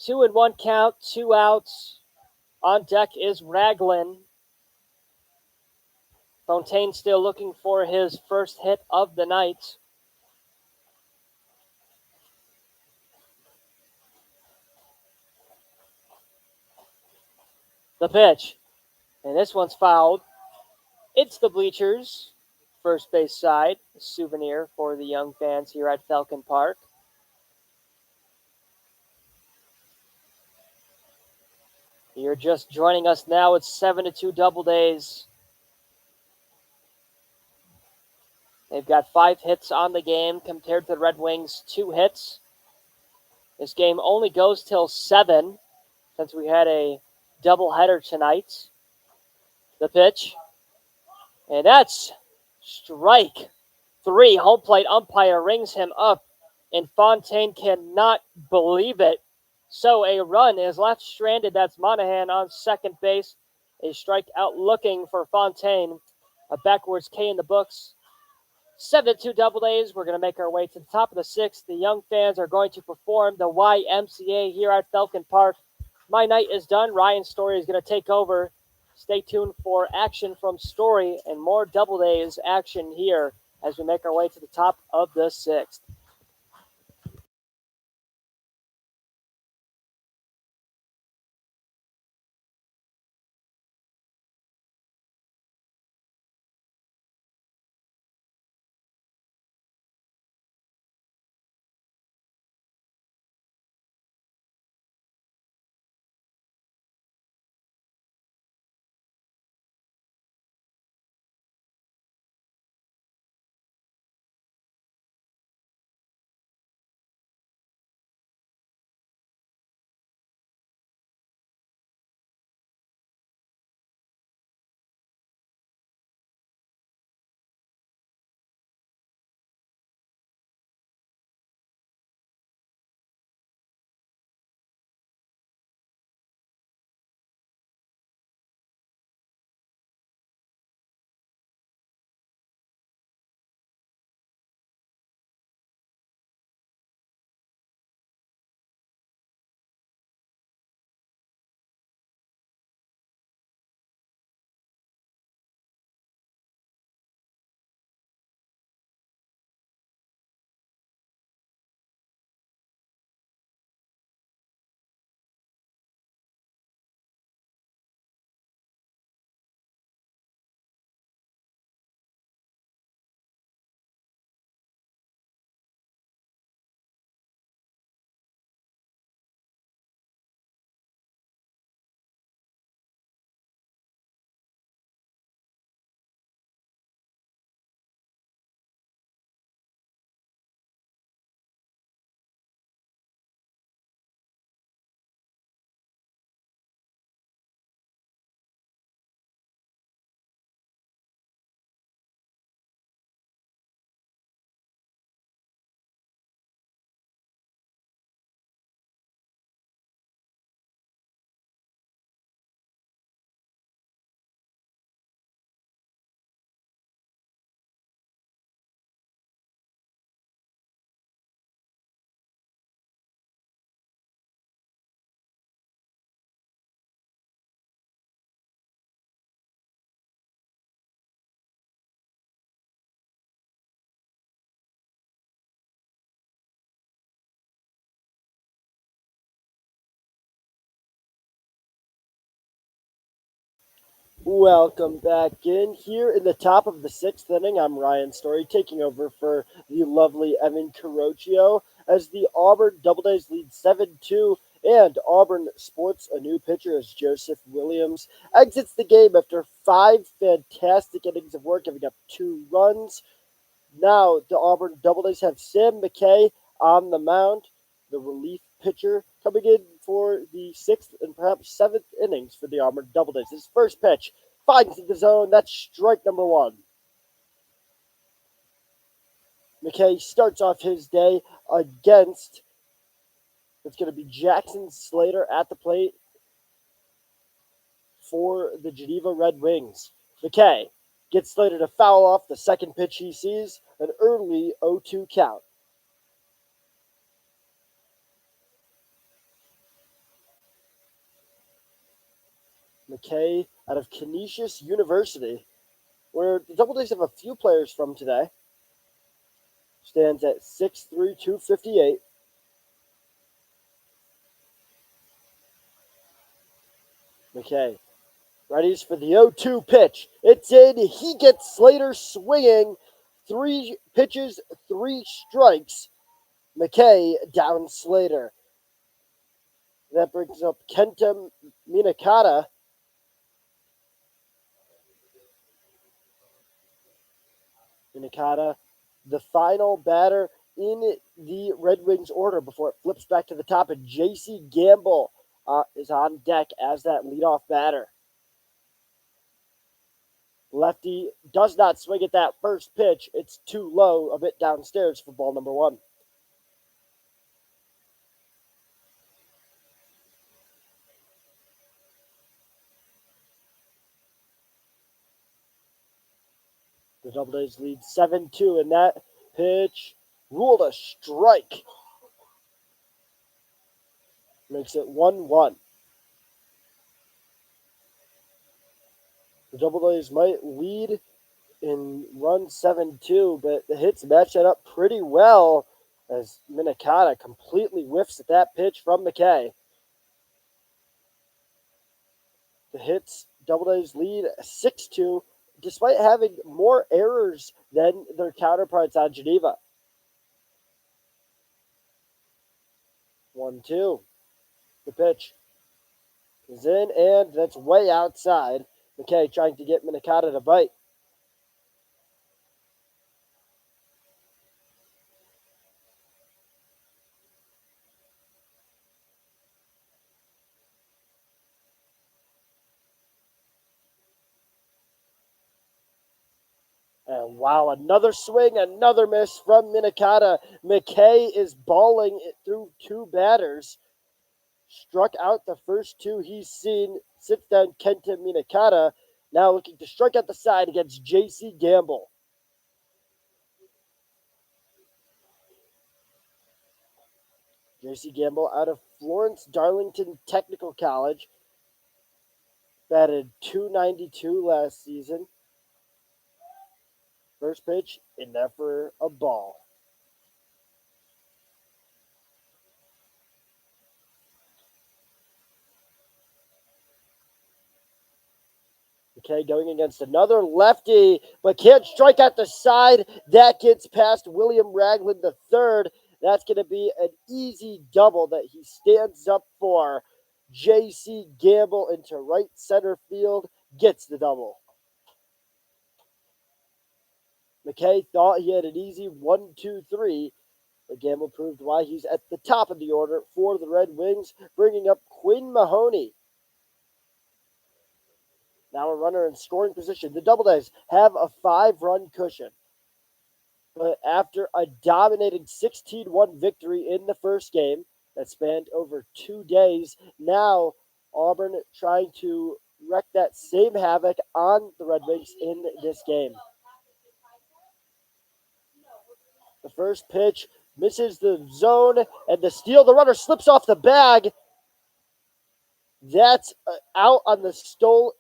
2-1 count, 2 outs. On deck is Raglan. Fontaine still looking for his first hit of the night. The pitch. And this one's fouled. It's the bleachers. First base side. A souvenir for the young fans here at Falcon Park. You're just joining us now. It's 7-2 Doubledays. They've got 5 hits on the game compared to the Red Wings' 2 hits. This game only goes till 7 since we had a doubleheader tonight. The pitch. And that's strike 3. Home plate umpire rings him up, and Fontaine cannot believe it. So a run is left stranded. That's Monahan on second base. A strikeout looking for Fontaine. A backwards K in the books. 7-2 Doubledays. We're going to make our way to the top of the 6th. The young fans are going to perform the YMCA here at Falcon Park. My night is done. Ryan Story is going to take over. Stay tuned for action from Story and more Doubledays action here as we make our way to the top of the 6th. Welcome back in. Here in the top of the 6th inning, I'm Ryan Story, taking over for the lovely Evan Carocchio as the Auburn Doubledays lead 7-2 And Auburn sports a new pitcher as Joseph Williams exits the game after 5 fantastic innings of work, giving up 2 runs. Now the Auburn Doubledays have Sam McKay on the mound, the relief pitcher, coming in for the 6th and perhaps 7th innings for the Auburn Doubledays. His first pitch finds the zone. That's strike number 1. McKay starts off his day against, it's going to be Jackson Slater at the plate for the Geneva Red Wings. McKay gets Slater to foul off the second pitch he sees, an early 0-2 count. McKay out of Canisius University, where the Doubledays have a few players from today. Stands at 6'3", 258. McKay readies for the 0-2 pitch. It's in. He gets Slater swinging. 3 pitches, 3 strikes. McKay down Slater. That brings up Kenta Minakata. Minakata, the final batter in the Red Wings order before it flips back to the top, and J.C. Gamble is on deck as that leadoff batter. Lefty does not swing at that first pitch. It's too low, a bit downstairs for ball number 1. The Doubledays lead 7-2, and that pitch ruled a strike. Makes it 1-1. The Doubledays might lead in run 7-2, but the hits match that up pretty well as Minakata completely whiffs at that pitch from McKay. The hits, Doubledays lead 6-2, despite having more errors than their counterparts on Geneva. 1-2. The pitch is in, and that's way outside. McKay trying to get Minakata to bite. And wow, another swing, another miss from Minakata. McKay is balling it through 2 batters. Struck out the first 2 he's seen. Sits down Kenta Minakata. Now looking to strike out the side against J.C. Gamble. J.C. Gamble out of Florence Darlington Technical College. Batted .292 last season. First pitch in there for a ball. McKay going against another lefty, but can't strike out the side. That gets past William Ragland III. That's going to be an easy double that he stands up for. J.C. Gamble into right center field gets the double. McKay thought he had an easy 1-2-3, but Gamble proved why he's at the top of the order for the Red Wings, bringing up Quinn Mahoney. Now a runner in scoring position. The Doubledays have a 5-run cushion. But after a dominating 16-1 victory in the first game that spanned over 2 days, now Auburn trying to wreak that same havoc on the Red Wings in this game. The first pitch misses the zone, and the steal. The runner slips off the bag. That's out on the steal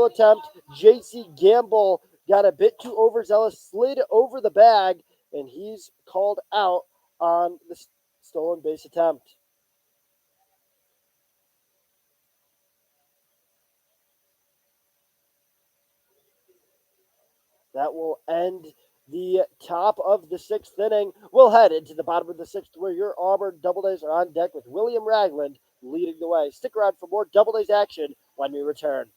attempt. J.C. Gamble got a bit too overzealous, slid over the bag, and he's called out on the stolen base attempt. That will end the top of the sixth inning. We'll head into the bottom of the sixth where your Auburn Doubledays are on deck with William Ragland leading the way. Stick around for more Doubledays action when we return.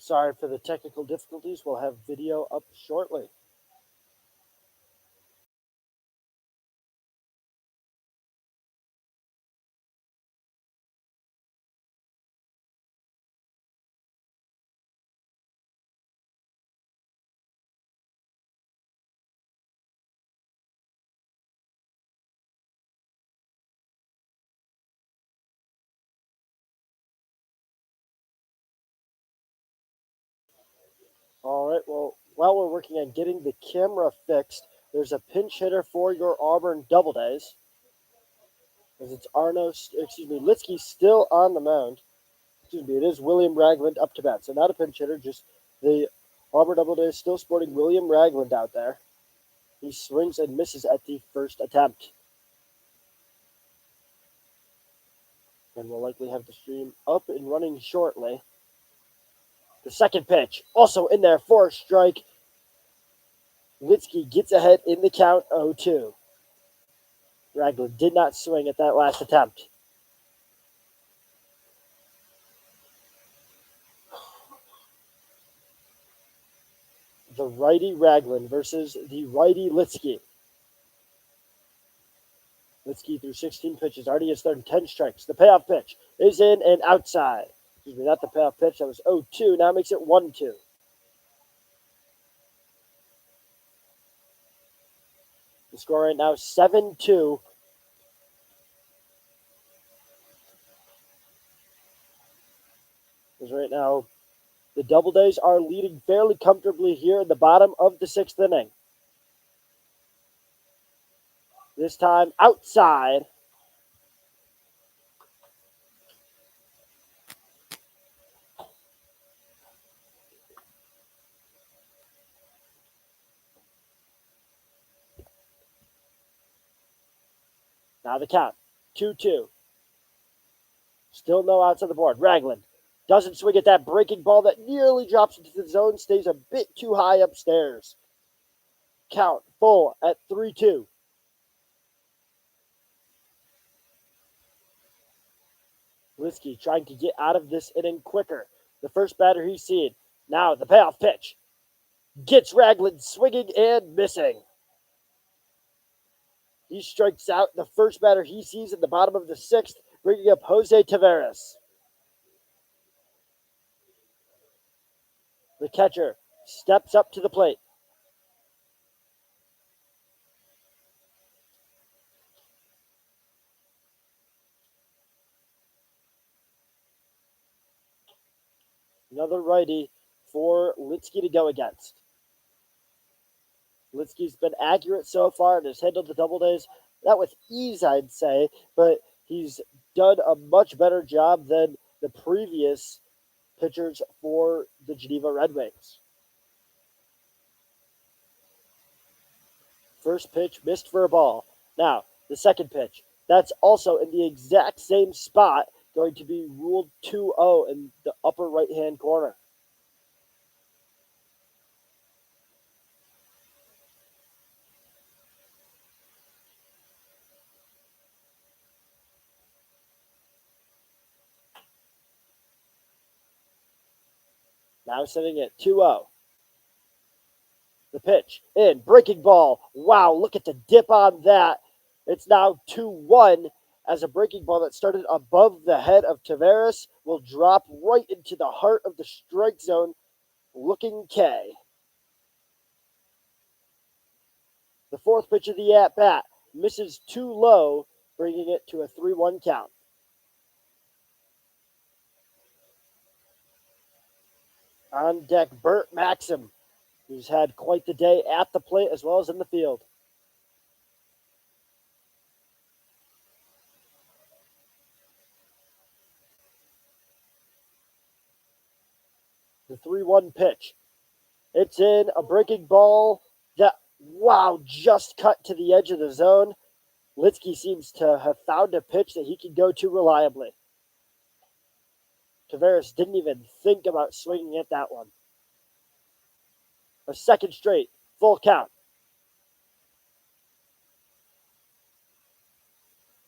Sorry for the technical difficulties. We'll have video up shortly. All right, well, while we're working on getting the camera fixed, there's a pinch hitter for your Auburn Doubledays. As it's Litsky still on the mound. It is William Ragland up to bat. So not a pinch hitter, just the Auburn Doubledays still sporting William Ragland out there. He swings and misses at the first attempt. And we'll likely have the stream up and running shortly. The second pitch, also in there for a strike. Litsky gets ahead in the count 0-2. Ragland did not swing at that last attempt. The righty Ragland versus the righty Litsky. Litsky threw 16 pitches, already has thrown 10 strikes. The payoff pitch is in and outside. Not the payoff pitch, that was 0-2, now makes it 1-2. The score right now 7-2. Because right now the Doubledays are leading fairly comfortably here in the bottom of the sixth inning. This time outside. Now the count 2-2. Still no outs on the board. Ragland doesn't swing at that breaking ball that nearly drops into the zone, stays a bit too high upstairs. Count full at 3-2. Litsky trying to get out of this inning quicker. The first batter he's seen. Now the payoff pitch. Gets Ragland swinging and missing. He strikes out the first batter he sees in the bottom of the sixth, bringing up Jose Taveras. The catcher steps up to the plate. another righty for Litsky to go against. Litsky's been accurate so far and has handled the Doubledays, not with ease, I'd say, but he's done a much better job than the previous pitchers for the Geneva Red Wings. First pitch missed for a ball. Now, the second pitch. That's also in the exact same spot, going to be ruled 2-0 in the upper right-hand corner. Now sitting at 2-0. The pitch in, breaking ball. Wow, look at the dip on that. It's now 2-1 as a breaking ball that started above the head of Tavares will drop right into the heart of the strike zone, looking K. The fourth pitch of the at-bat misses too low, bringing it to a 3-1 count. On deck, Burt Maxim, who's had quite the day at the plate as well as in the field. The 3-1 pitch. It's in, a breaking ball that, wow, just cut to the edge of the zone. Litsky seems to have found a pitch that he can go to reliably. Tavares didn't even think about swinging at that one. A second straight, full count.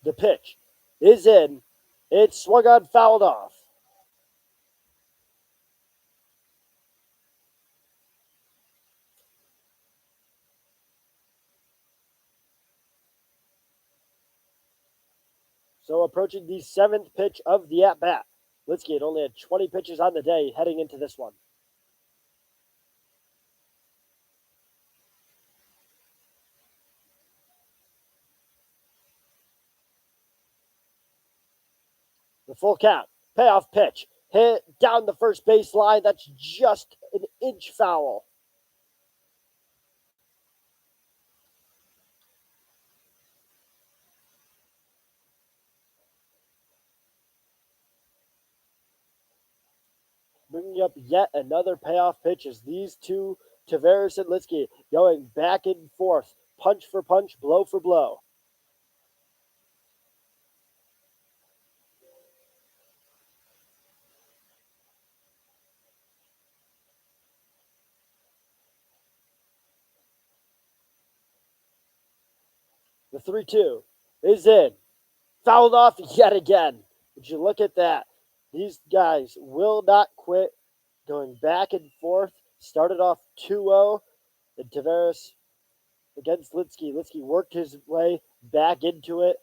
The pitch is in. It's swung on, fouled off. So approaching the seventh pitch of the at-bat. Litsky had only had 20 pitches on the day heading into this one. The full count, payoff pitch, hit down the first base line. That's just an inch foul. Bringing up yet another payoff pitch as these two, Tavares and Litsky, going back and forth, punch for punch, blow for blow. The 3-2 is in. Fouled off yet again. Would you look at that? These guys will not quit. Going back and forth. Started off 2-0. And Tavares against Litsky. Litsky worked his way back into it.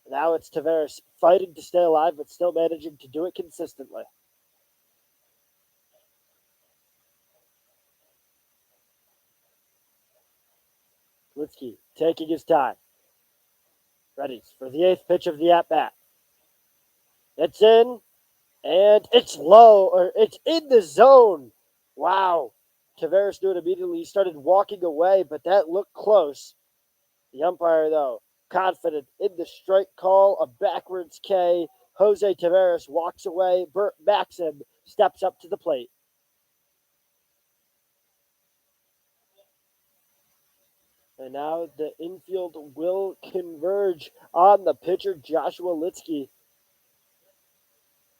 Now it's Tavares fighting to stay alive, but still managing to do it consistently. Litsky taking his time. Ready for the eighth pitch of the at-bat. It's in, and it's low, or it's in the zone. Wow. Tavares knew it immediately. He started walking away, but that looked close. The umpire, though, confident in the strike call, a backwards K. Jose Tavares walks away. Burt Maxim steps up to the plate. And now the infield will converge on the pitcher, Joshua Litsky.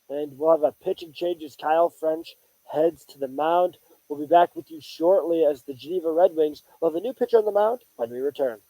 And we'll have a pitching change as Kyle French heads to the mound. We'll be back with you shortly as the Geneva Red Wings will have a new pitcher on the mound when we return.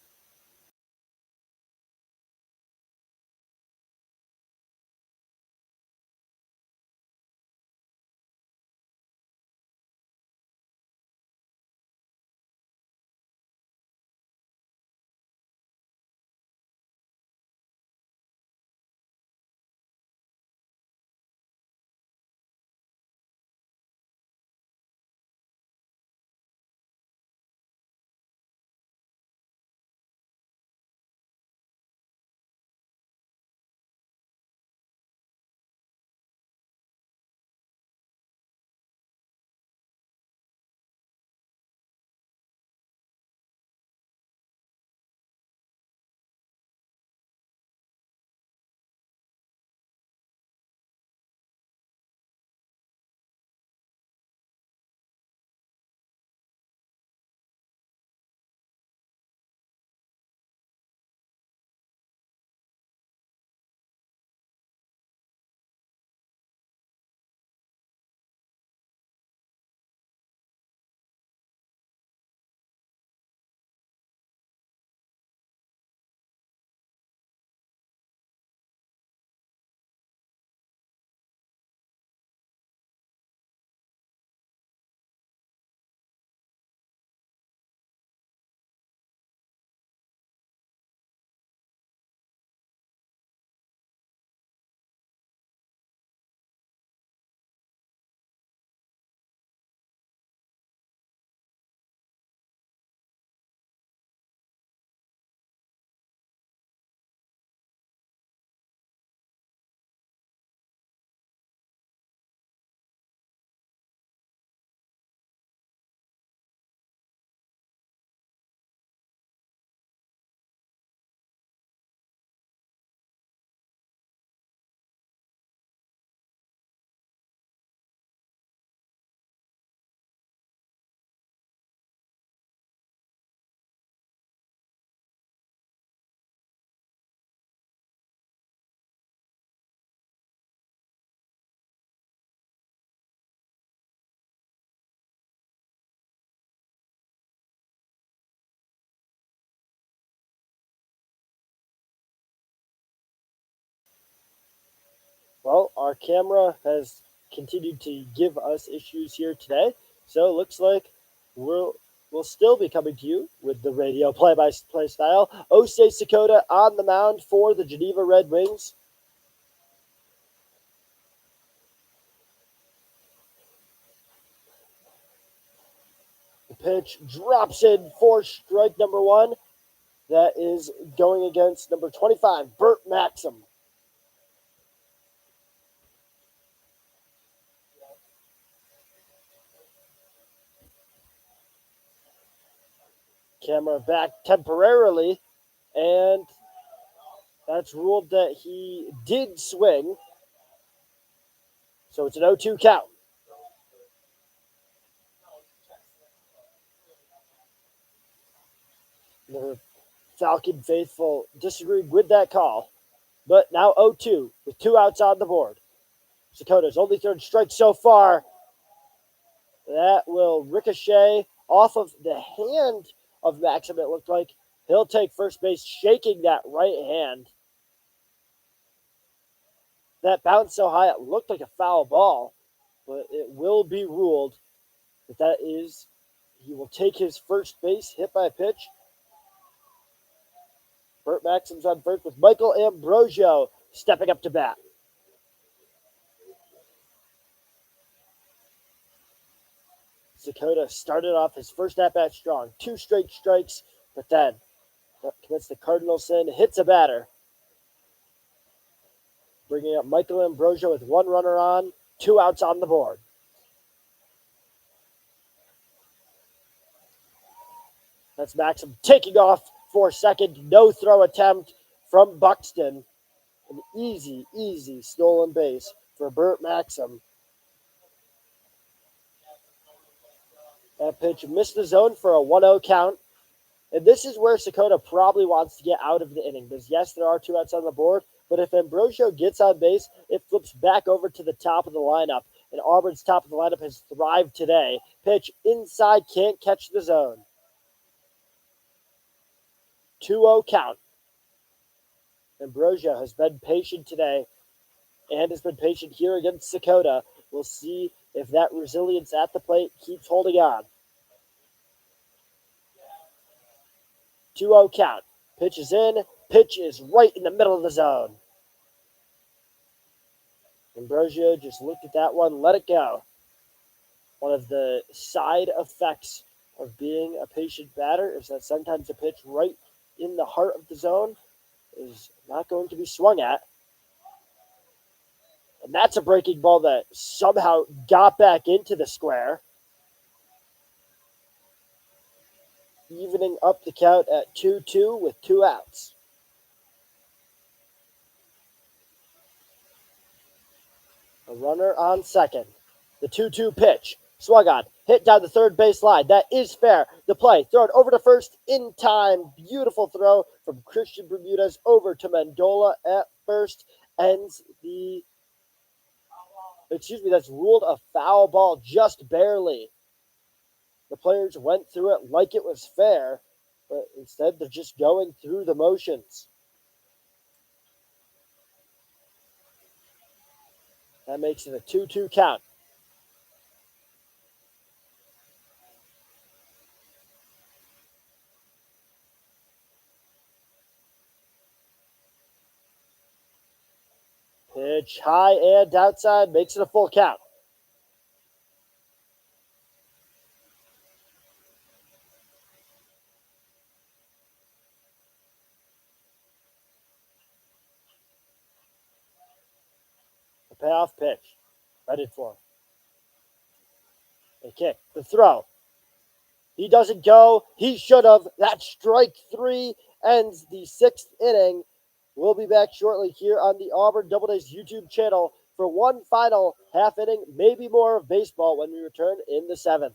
Well, our camera has continued to give us issues here today, so it looks like we'll still be coming to you with the radio play-by-play style. Osei Sakota on the mound for the Geneva Red Wings. The pitch drops in for strike number one. That is going against number 25, Burt Maxim. Camera back temporarily, and that's ruled that he did swing. So it's an 0-2 count. The Falcon faithful disagreed with that call, but now 0-2 with 2 outs on the board. Sakota's only third strike so far. That will ricochet off of the hand of Maxim, it looked like. He'll take first base, shaking that right hand. That bounced so high it looked like a foul ball, but it will be ruled that is, he will take his first base hit by a pitch. Burt Maxim's on first with Michael Ambrosio stepping up to bat. Sakota started off his first at-bat strong. 2 straight strikes, but then commits the cardinal sin, hits a batter. Bringing up Michael Ambrosio with 1 runner on, 2 outs on the board. That's Maxim taking off for second. No throw attempt from Buxton. An easy stolen base for Burt Maxim. That pitch missed the zone for a 1-0 count. And this is where Sakota probably wants to get out of the inning. Because yes, there are 2 outs on the board, but if Ambrosio gets on base, it flips back over to the top of the lineup. And Auburn's top of the lineup has thrived today. Pitch inside, can't catch the zone. 2-0 count. Ambrosio has been patient today and has been patient here against Sakota. We'll see if that resilience at the plate keeps holding on. 2-0 count. Pitch is in. Pitch is right in the middle of the zone. Ambrosio just looked at that one, let it go. One of the side effects of being a patient batter is that sometimes a pitch right in the heart of the zone is not going to be swung at. And that's a breaking ball that somehow got back into the square. Evening up the count at 2-2 with 2 outs. A runner on second. The 2-2 pitch. Swung on. Hit down the third base line. That is fair. The play. Thrown over to first in time. Beautiful throw from Christian Bermudez over to Mendola at first. Ends the... that's ruled a foul ball just barely. The players went through it like it was fair, but instead they're just going through the motions. That makes it a 2-2 count. Pitch high and outside makes it a full count. The payoff pitch. Headed for. The kick. The throw. He doesn't go. He should have. That's strike 3 ends the 6th inning. We'll be back shortly here on the Auburn Doubledays YouTube channel for one final half inning, maybe more of baseball when we return in the 7th.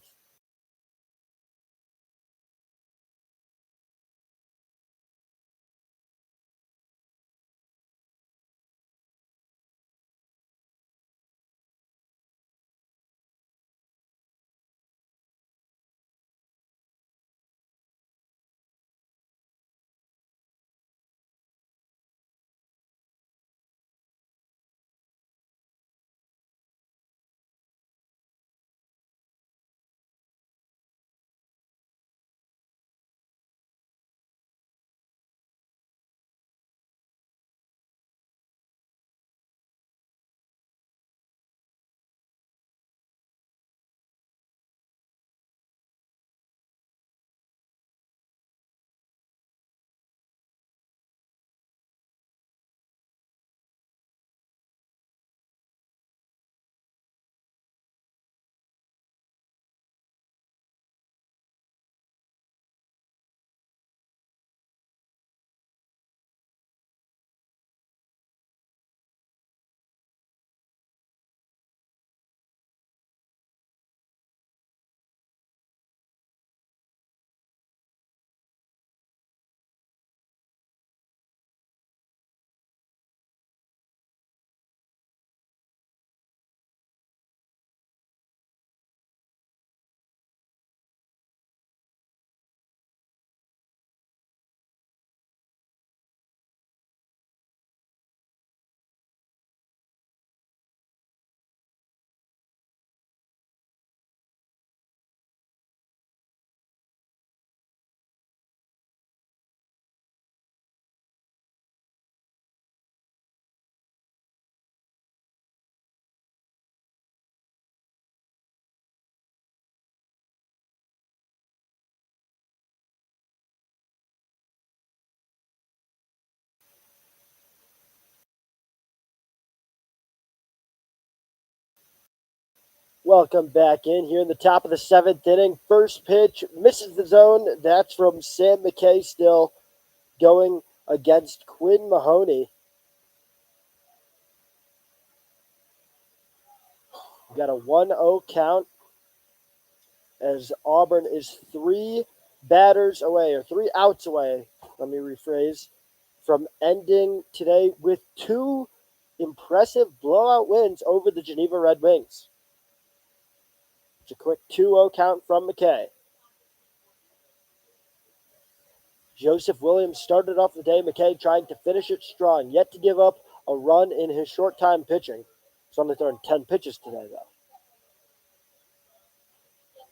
Welcome back in here in the top of the seventh inning. First pitch misses the zone. That's from Sam McKay still going against Quinn Mahoney. We got a 1-0 count as Auburn is 3 batters away, or 3 outs away, let me rephrase, from ending today with 2 impressive blowout wins over the Geneva Red Wings. It's a quick 2-0 count from McKay. Joseph Williams started off the day. McKay trying to finish it strong, yet to give up a run in his short time pitching. He's only thrown 10 pitches today, though.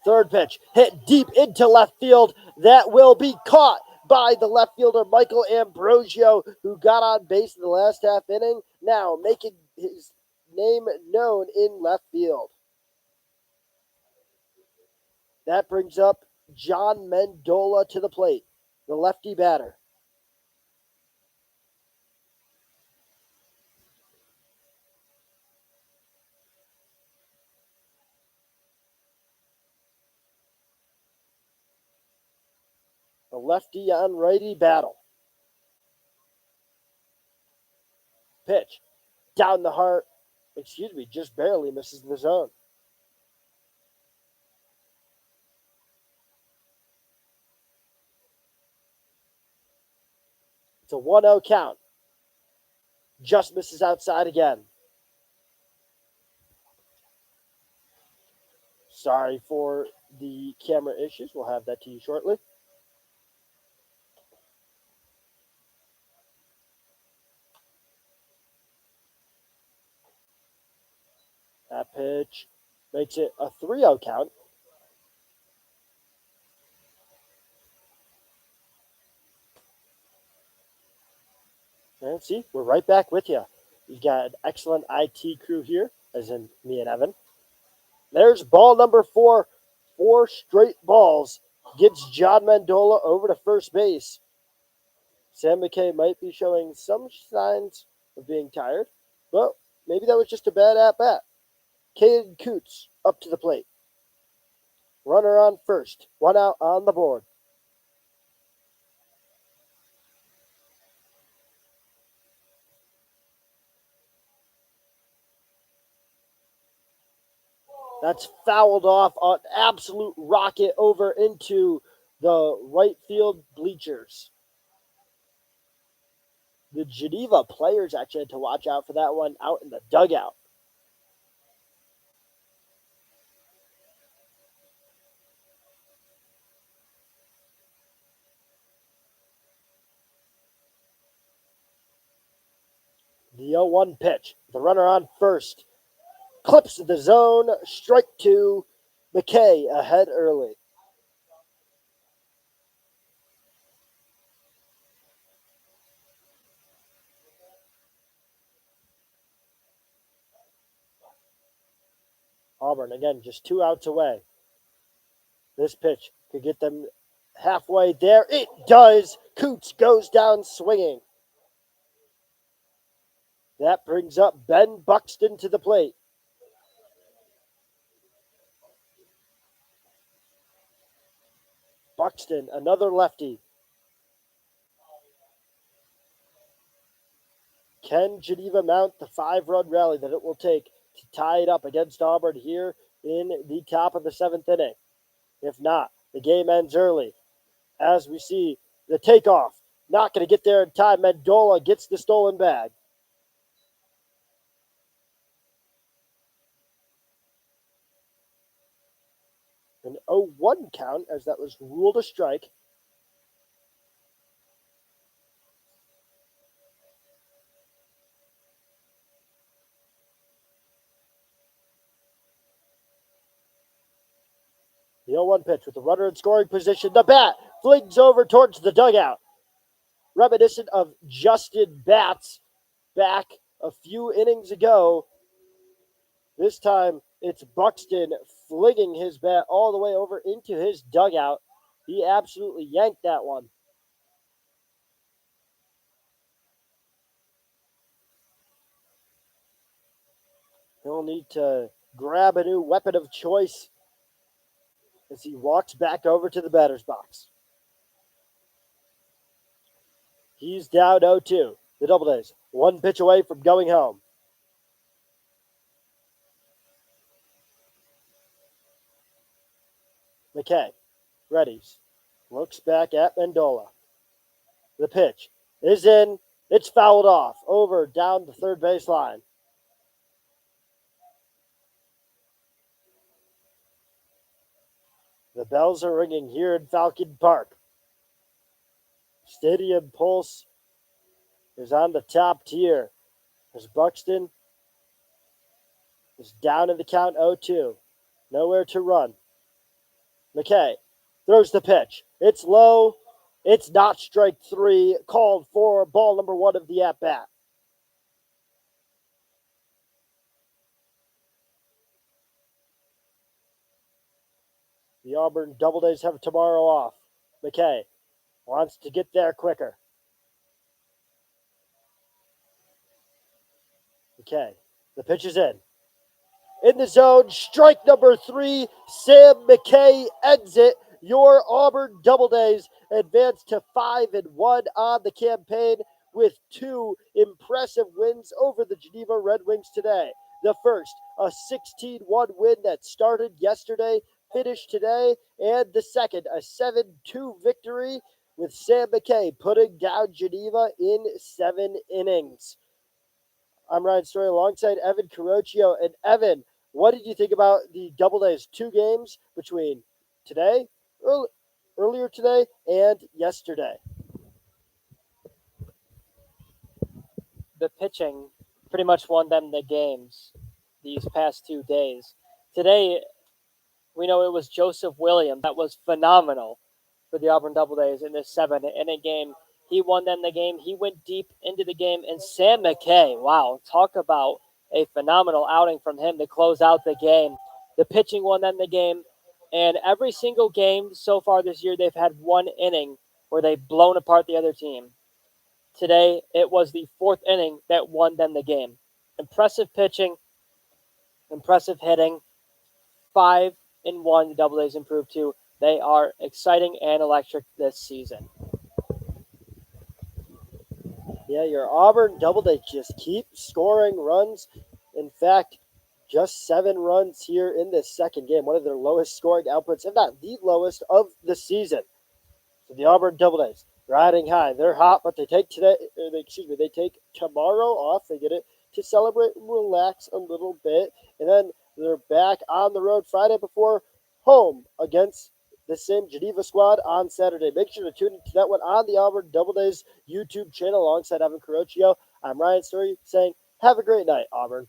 Third pitch, hit deep into left field. That will be caught by the left fielder, Michael Ambrosio, who got on base in the last half inning, now making his name known in left field. That brings up John Mendola to the plate, the lefty batter. A lefty on righty battle. Pitch down the heart, just barely misses the zone. It's a 1-0 count. Just misses outside again. Sorry for the camera issues. We'll have that to you shortly. That pitch makes it a 3-0 count. And see, we're right back with you. We've got an excellent IT crew here, as in me and Evan. There's ball number 4. 4 straight balls gets John Mendola over to first base. Sam McKay might be showing some signs of being tired, but maybe that was just a bad at-bat. Caden Coots up to the plate. Runner on first. 1 out on the board. That's fouled off, an absolute rocket over into the right field bleachers. The Geneva players actually had to watch out for that one out in the dugout. The 0-1 pitch. The runner on first. Clips the zone. Strike 2. McKay ahead early. Auburn, again, just 2 outs away. This pitch could get them halfway there. It does. Coots goes down swinging. That brings up Ben Buxton to the plate. Buxton, another lefty. Can Geneva mount the 5-run rally that it will take to tie it up against Auburn here in the top of the 7th inning? If not, the game ends early. As we see the takeoff, not going to get there in time. Mendola gets the stolen bag. An 0-1 count as that was ruled a strike. The 0-1 pitch with the runner in scoring position. The bat flings over towards the dugout. Reminiscent of Justin Batts back a few innings ago. This time it's Buxton flinging his bat all the way over into his dugout. He absolutely yanked that one. He'll need to grab a new weapon of choice as he walks back over to the batter's box. He's down 0-2. The Doubledays, one pitch away from going home. McKay readies, looks back at Mendola. The pitch is in. It's fouled off over down the third baseline. The bells are ringing here in Falcon Park. Stadium pulse is on the top tier as Buxton is down in the count 0-2. Nowhere to run. McKay throws the pitch. It's low. It's not strike three. Called for ball number one of the at-bat. The Auburn Doubledays have tomorrow off. McKay wants to get there quicker. McKay, the pitch is in. In the zone, strike number three. Sam McKay ends it. Your Auburn Doubledays advance to 5-1 on the campaign with two impressive wins over the Geneva Red Wings today. The first, a 16-1 win that started yesterday, finished today, and the second, a 7-2 victory with Sam McKay putting down Geneva in 7 innings. I'm Ryan Story alongside Evan Carocchio. And Evan, what did you think about the Doubledays 2 games between today, earlier today, and yesterday? The pitching pretty much won them the games these past 2 days. Today, we know it was Joseph Williams that was phenomenal for the Auburn Doubledays in this 7-inning game. He won them the game. He went deep into the game. And Sam McKay, wow, talk about a phenomenal outing from him to close out the game. The pitching won them the game. And every single game so far this year, they've had 1 inning where they've blown apart the other team. Today, it was the 4th inning that won them the game. Impressive pitching, impressive hitting. 5-1, the Doubledays improved to. They are exciting and electric this season. Yeah, your Auburn Doubledays just keep scoring runs. In fact, just 7 runs here in this second game. One of their lowest scoring outputs, if not the lowest of the season. So the Auburn Doubledays riding high. They're hot, but they take they take tomorrow off. They get it to celebrate and relax a little bit. And then they're back on the road Friday before home against the same Geneva squad on Saturday. Make sure to tune into that one on the Auburn Doubledays YouTube channel alongside Evan Carocchio. I'm Ryan Story saying, have a great night, Auburn.